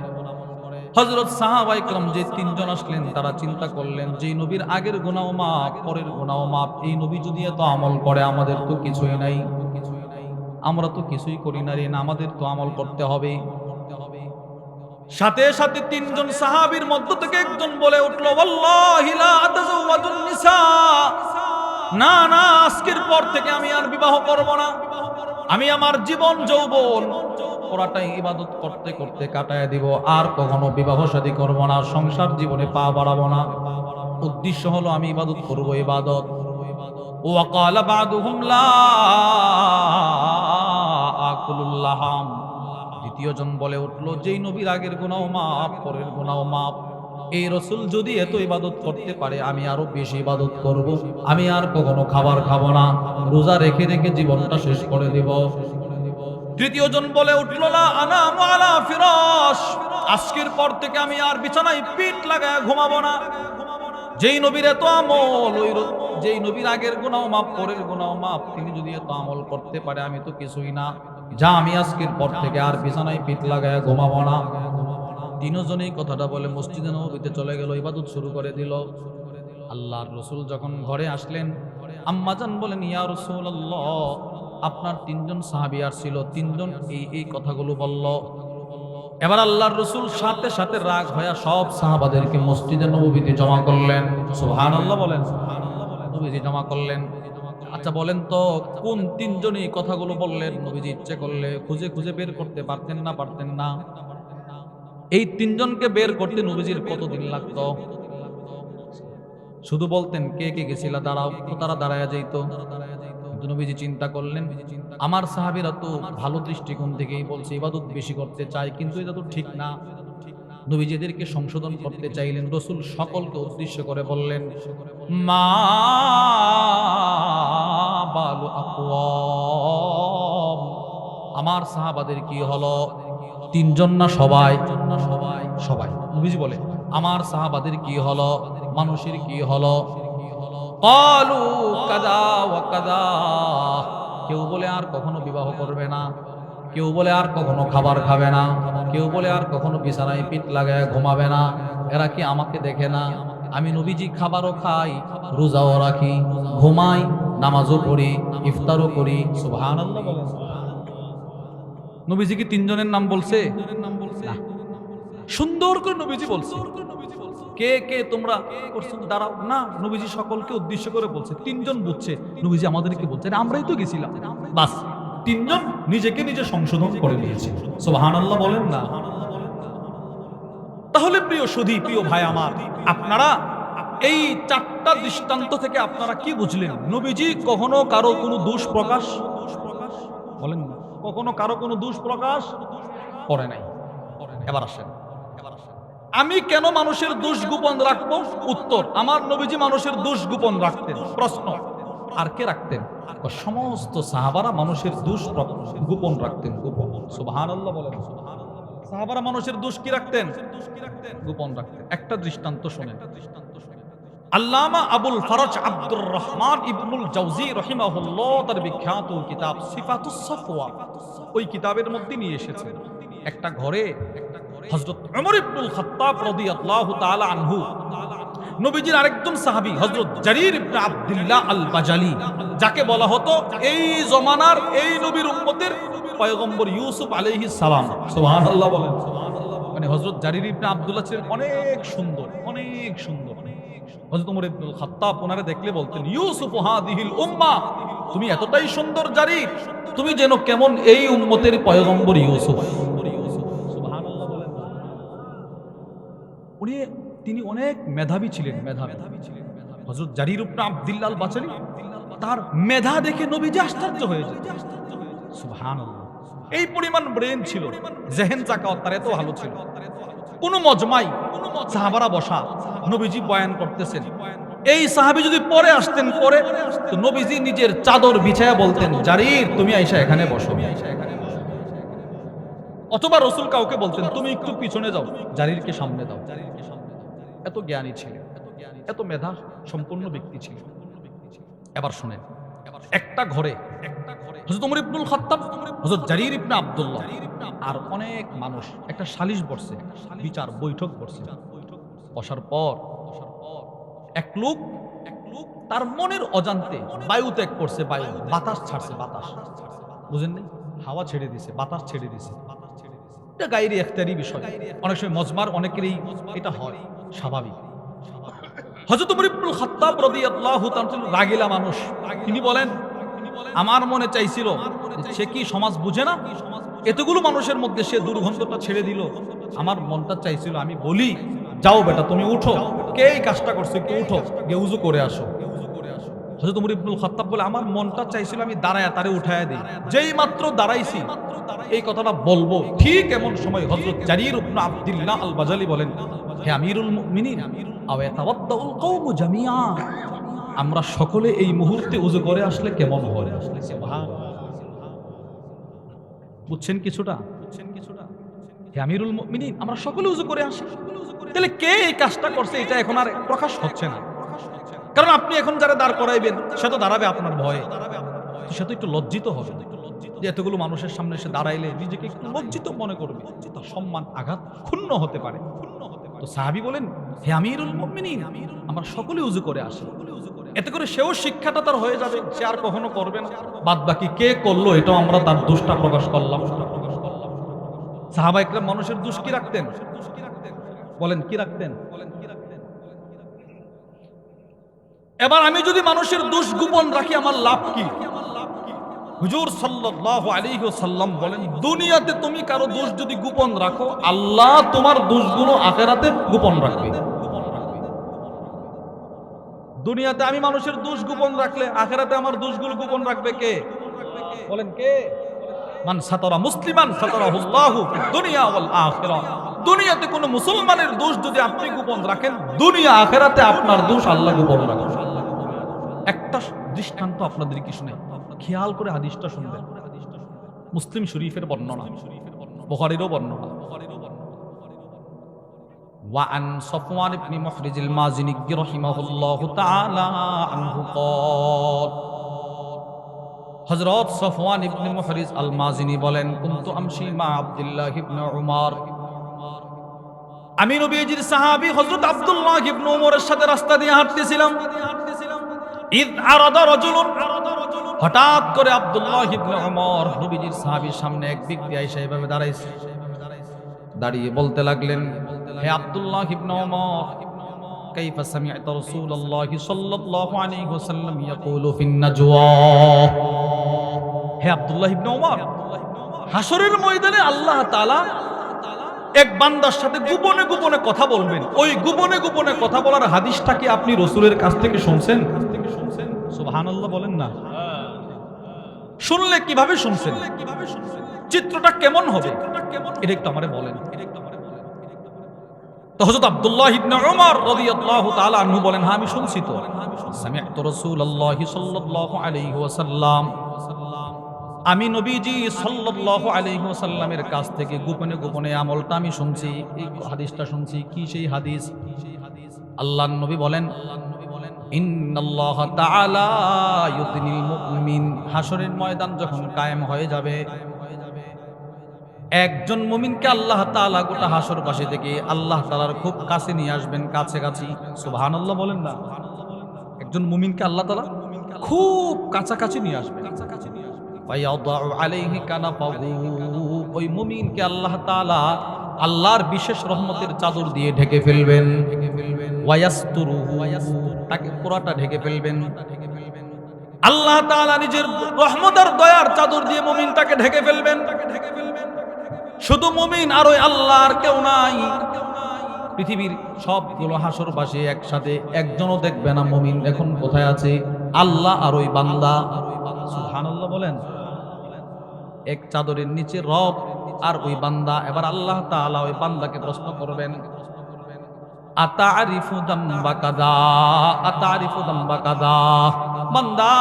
হযরত সাহাবায়ে কেরাম যে তিনজন আসলেন তারা চিন্তা করলেন যে নবীর আগের গুনাহ মাফ, পরের গুনাহ মাফ, এই নবী যদি এত আমল করে আমাদের তো কিছুই নাই, আমরা তো কিছুই করি না রে, না আমাদের তো আমল করতে হবে। সাথে সাথে তিনজন সাহাবীর মধ্য থেকে একজন বলে উঠল ওয়াল্লাহি লা আতাযাওয়াজুন নিসা, না না আজকের পর থেকে আমি আর বিবাহ করব না, আমি আমার জীবন যৌবন পুরাটাই ইবাদত করতে করতে কাটায় দিব, আর কখনো বিবাহ শাদী করব না, সংসার জীবনে পা বাড়াবো না, উদ্দেশ্য হলো আমি ইবাদত করব, ইবাদত। ওয়াকালা বাদুহুম লা আকুলুল লাহাম, দ্বিতীয় জন বলে উঠলো যেই নবীর আগের গুনাহ মাফ, পরের গুনাহ মাফ, এই রাসূল যদি এত ইবাদত করতে পারে আমি আরো বেশি ইবাদত করব, আমি আর কখনো খাবার খাবো না, রোজা রেখে রেখে জীবনটা শেষ করে দেব। তৃতীয় জন বলে উঠলো লা আনামু আলা ফিরাশ, আজকের পর থেকে আমি আর বিছানায় পিঠ লাগায় ঘুমাবো না। যেই নবীর এত আমল, ওই যেই নবীর আগের গুনাহ মাফ, পরের গুনাহ মাফ, তিনি যদি এত আমল করতে পারে আমি তো কিছুই না, যা আমি আজকের পর থেকে আর বিছানায় পিঠ লাগায় ঘুমাবো না। তিনজনেই কথাটা বলে মসজিদে নববীতে চলে গেল, ইবাদত শুরু করে দিল। আল্লাহর রাসূল যখন ঘরে আসলেন, আম্মাজান বলেন ইয়া রাসূলুল্লাহ, আপনার তিনজন সাহাবী আসছিল, তিনজন এই কথাগুলো বলল। এবার আল্লাহর রাসূল সাথে সাথে রাগ হয়ে সব সাহাবাদেরকে মসজিদে নববীতে জমা করলেন। সুবহানাল্লাহ বলেন। নবীজি জমা করলেন। আচ্ছা বলেন তো কোন তিনজন এই কথাগুলো বললেন? নবীজি ইচ্ছে করলে খুঁজে খুঁজে বের করতে পারতেন না? পারতেন না। এই তিনজনকে বের করতে নবীজির কতদিন লাগতো? শুধু বলতেন কে কে গেছিল দাঁড়াও, তারা দাঁড়ায়া যাইতো। কিন্তু নবীজি চিন্তা করলেন আমার সাহাবীরা তো ভালো দৃষ্টিকোণ থেকেই বলছে ইবাদত বেশি করতে চায়, কিন্তু এটা তো ঠিক না। নবীজিদেরকে সংশোধন করতে চাইলেন। রাসূল সকলকে উদ্দেশ্য করে বললেন মা বালু আকওয়াম, আমার সাহাবাদের কি হলো? তিনজন না সবাই? সবাই। নবীজি বলে আমার সাহাবাদের কি হলো, মানুষের কি হলো? ক্বালু কাযা ওয়া কাযা, কেউ বলে আর কখনো বিবাহ করবে না, কেউ বলে আর কখনো খাবার খাবে না, কেউ বলে আর কখনো বিছানায় পিঠ লাগায় ঘুমাবে না। এরা কি আমাকে দেখে না? আমি নবীজি খাবারও খাই, রোজাও রাখি, ঘুমাই, নামাজও পড়ি, ইফতারও করি। সুবহানাল্লাহ বলেন। নবীজি কি তিনজনের নাম বলছে? না, সুন্দর করে নবীজি বলছে কে কে তোমরা করছো দাঁড়াও না, নবীজি সকলকে উদ্দেশ্য করে বলছে। তিনজন বুঝছে নবীজি আমাদেরকে বলছে, আমরাই তো গেছিলাম। বাস তিনজন নিজেকে নিজে সংশোধন করে নিয়েছে। সুবহানাল্লাহ বলেন না। তাহলে প্রিয় সুধী, প্রিয় ভাই আমার, আপনারা এই চারটা দৃষ্টান্ত থেকে আপনারা কি বুঝলেন? নবীজি কখনো কারো কোনো দোষ প্রকাশ বলেন না, কখনো কারো কোনো দোষ প্রকাশ করে নাই। এবার আসেন, আমি কেন মানুষের দোষ গোপন রাখবো? উত্তর, আমার নবীজি মানুষের দোষ গোপন রাখতেন। প্রশ্ন, আর কে রাখতেন? সমস্ত সাহাবারা মানুষের দোষ গোপন রাখতেন। গোপন। সুবহানাল্লাহ বলেন। সাহাবারা মানুষের দোষ কি রাখতেন? গোপন রাখতেন। একটা দৃষ্টান্ত শোনেন। আল্লামা আবুল ফরজ আব্দুর রহমান ইবনুল জাওজি রাহিমাহুল্লাহ তার বিখ্যাত কিতাব সিফাতুস সাফওয়া, ওই কিতাবের মধ্যে নিয়ে এসেছেন একটা ঘরে হযরত ওমর ইবনুল খাত্তাব রাদিয়াল্লাহু তাআলা আনহু, নবীজির আরেকজন সাহাবী হযরত জারীর ইবনে আব্দুল্লাহ আল বাজালি, যাকে বলা হতো এই জমানার এই নবীর উম্মতের পয়গম্বর ইউসুফ আলাইহিস সালাম। সুবহানাল্লাহ বলেন। মানে হযরত জারীর ইবনে আব্দুল্লাহ ছিলেন অনেক সুন্দর, অনেক সুন্দর। হযরত ওমর ইবনুল খাত্তাব ওনারে দেখলে বলতেন ইউসুফ হাদিহিল উম্মাহ, তুমি এতটাই সুন্দর জারীর, তুমি যেন কেমন এই উম্মতের পয়গম্বর ইউসুফ। সুবহানাল্লাহ বলেন। তিনি অনেক মেধাবী ছিলেন, মেধাবী হযরত জারীর ইবনে আব্দুল্লাহ আল বাজালি, তার মেধা দেখে নবীজি আশ্চর্য হয়ে যায়। সুবহানাল্লাহ। এই পরিমাণ ব্রেন ছিল, জেহেন জাকাত তার এত ভালো ছিল। কোন মজমাই সাহাবারা বসা, নবীজি বয়ান করতেছেন, এই সাহাবী যদি পরে আসতেন, পরে তো নবীজি নিজের চাদর বিছায়া বলতেন, জারির তুমি আইসা এখানে বসো। অথবা রসুল কাউকে বলতেন, তুমি একটু পিছনে যাও, জারিরকে সামনে দাও। এত জ্ঞানী ছিলেন, এত মেধা সম্পন্ন ব্যক্তি ছিল। এবার শুনেন, একটা ঘরে হযরত ওমর ইবনুল খাত্তাব, হযরত জারির ইবনে আব্দুল্লাহ আর অনেক মানুষ একটা সালিশ বসছে, বিচার বৈঠক বসছে। বসার পর এক লোক তার মনের অজান্তে বায়ু ত্যাগ করছে, বায়ু বাতাস ছাড়ছে, বাতাস বুঝেন নাই, হাওয়া ছেড়ে দিছে, বাতাস ছেড়ে দিছে। এটা গায়রি ইখতিয়ারি বিষয়, অনেক সময় মজমার অনেকেরই এটা হয়, স্বাভাবিক। হযরত ওমর ইবনুল খাত্তাব রাদিয়াল্লাহু তাআলা রাগিলা মানুষ, তিনি বলেন আমার মনে চাইছিল সে কি সমাজ বুঝে না, এতগুলো মানুষের মধ্যে সে দুর্গন্ধটা ছেড়ে দিল। আমার মনটা চাইছিল আমি বলি, যাও বেটা তুমি উঠো, কে এই কাজটা করছে, একটু উঠো গিয়ে উযু করে আসো। হযরত ওমর ইবনুল খাত্তাব বলে আমার মনটা চাইছিল আমি দাঁড়ায়া তারে উঠায়া দিই, যেই মাত্র দাঁড়াইছি এই কথাটা বলবো, ঠিক এমন সময় হযরত জারির ইবনে আব্দুল্লাহ আল বাজালি বলেন, হে আমিরুল মুমিনিন আও ইয়াতাওয়াদ্দাউল কওমু জামিআ, আমরা সকলে এই মুহূর্তে উযু করে আসলে কেমন হয়? সুবহানাল্লাহ। বুঝছেন কিছুটা? হে আমিরুল মুমিনিন আমরা সকলে উযু করে আসি। তাহলে কে এই কাজটা করছে এটা এখন আর প্রকাশ হচ্ছে না, কারণ আপনি এখন যারা দাঁড় করাইবেন সে তো দাঁড়াবে আপনার ভয়ে, সে তো একটু লজ্জিত হবে যে এতগুলো মানুষের সামনে সে দাঁড়াইলে নিজেকে একটু লজ্জিত মনে করবে, তার সম্মান আঘাত ক্ষুণ্ণ হতে পারে। তো সাহাবী বলেন, হে আমিরুল মুমিনিন আমরা সকলে উযু করে আসি। এতে করে সেও শিক্ষাটা তার হয়ে যাবে, সে আর কখনো করবে না। বাদ বাকি কে করলো এটাও আমরা তার দোষটা প্রকাশ করলাম। সাহাবা ইকরাম মানুষের দোষ কি রাখতেন? বলেন কি রাখতেন? এবার আমি যদি মানুষের দোষ গোপন রাখি আমার লাভ কি? হুজুর সাল্লাল্লাহু আলাইহি ওয়াসাল্লাম বলেন, দুনিয়াতে তুমি কারো দোষ যদি গোপন রাখো, আল্লাহ তোমার দোষগুলো আখিরাতে গোপন রাখবে। দুনিয়াতে আমি মানুষের দোষ গোপন রাখলে আখিরাতে আমার দোষগুলো গোপন রাখবে কে? বলেন কে? মান সাতারা মুসলিমান সাতারাহুল্লাহু ফিদ দুনিয়া ওয়াল আখিরাহ। দুনিয়াতে কোন মুসলমানের দোষ যদি আপনি গোপন রাখেন, দুনিয়া আখিরাতে আপনার দোষ আল্লাহ গোপন রাখবে। একটা দৃষ্টান্ত আপনাদেরকে শুনাই, খেয়াল করে হাদিসটা শুনবেন। মুসলিম শরীফের বর্ণনা, বুখারীরও বর্ণনা। وعن صفوان بن محرز المازني رحمه الله تعالى عنه قال, হযরত সফওয়ান ইবনে মুহরিজ আল মাজিনী বলেন, কুনতু আমশি মা আব্দুল্লাহ ইবনে উমর, আমি নবীজির সাহাবী হযরত আব্দুল্লাহ ইবনে উমরের সাথে রাস্তা দিয়ে হাঁটতেছিলাম। ইদ আরাদা রাজুলুন, হঠাৎ করে আব্দুল্লাহ ইবনে উমর নবীজির সাহাবীর সামনে এক ব্যক্তি আইসা এভাবে দাঁড়াইছে, দাঁড়িয়ে বলতে লাগলেন, হে আব্দুল্লাহ ইবনে উমর, কাইফা সামি'তা রাসূলুল্লাহ সাল্লাল্লাহু আলাইহি ওয়াসাল্লাম ইয়াকুলু ফিন নাজওয়া। হে আব্দুল্লাহ ইবনে উমর, হাসরের ময়দানে আল্লাহ তাআলা এক বান্দার সাথে গোপনে গোপনে কথা বলবেন, ওই গোপনে গোপনে কথা বলার হাদিসটা কি আপনি রাসূলের কাছ থেকে শুনছেন? সুবহানাল্লাহ বলেন না। শুনলে কিভাবে শুনছেন? চিত্রটা কেমন হবে এটা একটু আমারে বলেন। তো হযরত আব্দুল্লাহ ইবনে উমর রাদিয়াল্লাহু তাআলা আনহু বলেন, হ্যাঁ আমি শুনছি তো। সামি'তু রাসূলুল্লাহ সাল্লাল্লাহু আলাইহি ওয়াসাল্লাম, আমি নবীজি সাল্লাল্লাহু আলাইহি ওয়াসাল্লামের কাছ থেকে গোপনে গোপনে আমলটা আমি শুনছি, এই হাদিসটা শুনছি। কি সেই হাদিস? আল্লাহর নবী বলেন, ইন্নাল্লাহ তাআলা ইউদনিল মুমিন, হাসরের ময়দান যখন কায়েম হয়ে যাবে, একজন মুমিনকে আল্লাহ তাআলা গোটা হাসরবাসী থেকে আল্লাহ তাআলার খুব কাছে নিয়ে আসবেন, কাছাকাছি। সুবহানাল্লাহ বলেন না। একজন মুমিনকে আল্লাহ তাআলা খুব কাছাকাছি নিয়ে আসবেন। ফায়াদাউ আলাইহি কানাফাহু, ওই মুমিনকে আল্লাহ তাআলা আল্লাহর বিশেষ রহমতের চাদর দিয়ে ঢেকে ফেলবেন। ওয়ায়াসতুরুহু, তাকে পুরাটা ঢেকে ফেলবেন। আল্লাহ তাআলা নিজের রহমত আর দয়ার চাদর দিয়ে মুমিনটাকে ঢেকে ফেলবেন। শুধু মুমিন আর ওই আল্লাহর কেউ নাই। পৃথিবীর সবগুলো হাসরবাসী একসাথে, একজনও দেখবে না মুমিন এখন কোথায় আছে, আল্লাহ আর ওই বান্দা। সুবহানাল্লাহ বলেন। এক চাদরের নিচে রব আর ওই বান্দা। এবার আল্লাহ তাআলা ওই বান্দাকে প্রশ্ন করবেন, আতারিফু দাম্বা কাদা, আতারিফু দাম্বা কাদা। বান্দা,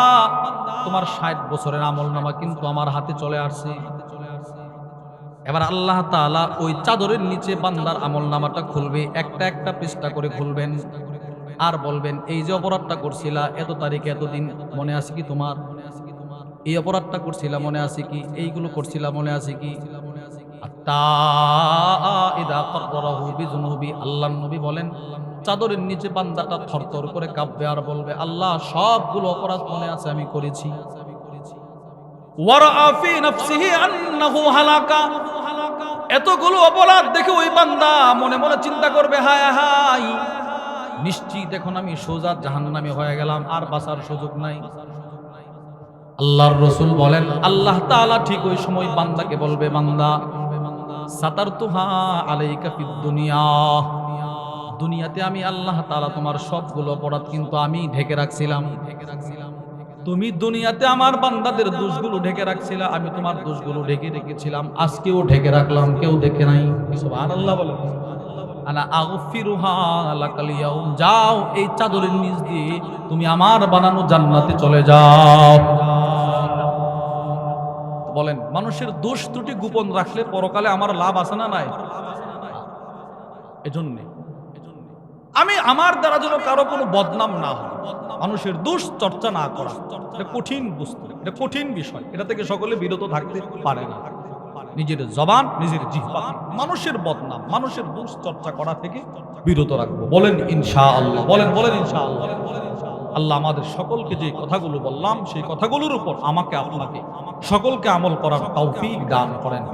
তোমার 60 বছরের আমলনামা কিন্তু আমার হাতে চলে আসছে। এবার আল্লাহ তাআলা ওই চাদরের নিচে বান্দার আমলনামাটা খুলবে, একটা একটা পৃষ্ঠা করে খুলবেন, আর বলবেন এই যে অপরাধটা করছিলা এত তারিখে এতদিন মনে আছে কি তোমার? এই অপরাধটা করছিলা মনে আছে কি? এইগুলো করছিলা মনে আছে কি? আল্লাহর নবী বলেন, চাদরের নিচে বান্দাটা থরথর করে কাঁপবে আর বলবে, আল্লাহ সবগুলো অপরাধ মনে আছে আমি করেছি। এতগুলো অপরাধ দেখে ওই বান্দা মনে মনে চিন্তা করবে, হায় হায়, নিশ্চিত এখন আমি সোজা জাহান্নামী হয়ে গেলাম, আর বাঁচার সুযোগ নাই। আল্লাহর রাসূল বলেন, আল্লাহ তাআলা ঠিক ওই সময় বান্দাকে বলবে, বান্দা সাতারতুহা আলাইকা ফিদ দুনিয়া, দুনিয়াতে আমি আল্লাহ তাআলা তোমার সবগুলো অপরাধ কিন্তু আমি ঢেকে রাখছিলাম। তুমি দুনিয়াতে আমার বান্দাদের দোষগুলো ঢেকে রাখছিলা, আমি তোমার দোষগুলো ঢেকে রেখেছিলাম, আজকেও ঢেকে রাখলাম, কেউ দেখে নাই। সুবহানাল্লাহ বলেন। আনা আগফিরুহা লাকাল ইয়াউম, যাও এই চাদরের নিচ দিয়ে তুমি আমার বানানো জান্নাতে চলে যাও। বলেন, মানুষের দোষ ত্রুটি গোপন রাখলে পরকালে আমার লাভ আছে না নাই? এজন্য আমি আমার দ্বারা যেন কারো কোনো বদনাম না হয়, মানুষের দোষ চর্চা না করা, এটা কঠিন বস্তু, এটা কঠিন বিষয়, এটা থেকে সকলে বিরত থাকতে পারে না। নিজের জবান, নিজের জিহ্বা মানুষের বদনাম, মানুষের দোষ চর্চা করা থেকে বিরত রাখবো। বলেন ইনশাআল্লাহ, বলেন বলেন ইনশাআল্লাহ। আল্লাহ আমাদের সকলকে যে কথাগুলো বললাম সেই কথাগুলোর উপর আমাকে আপনাকে সকলকে আমল করার তৌফিক দান করেন।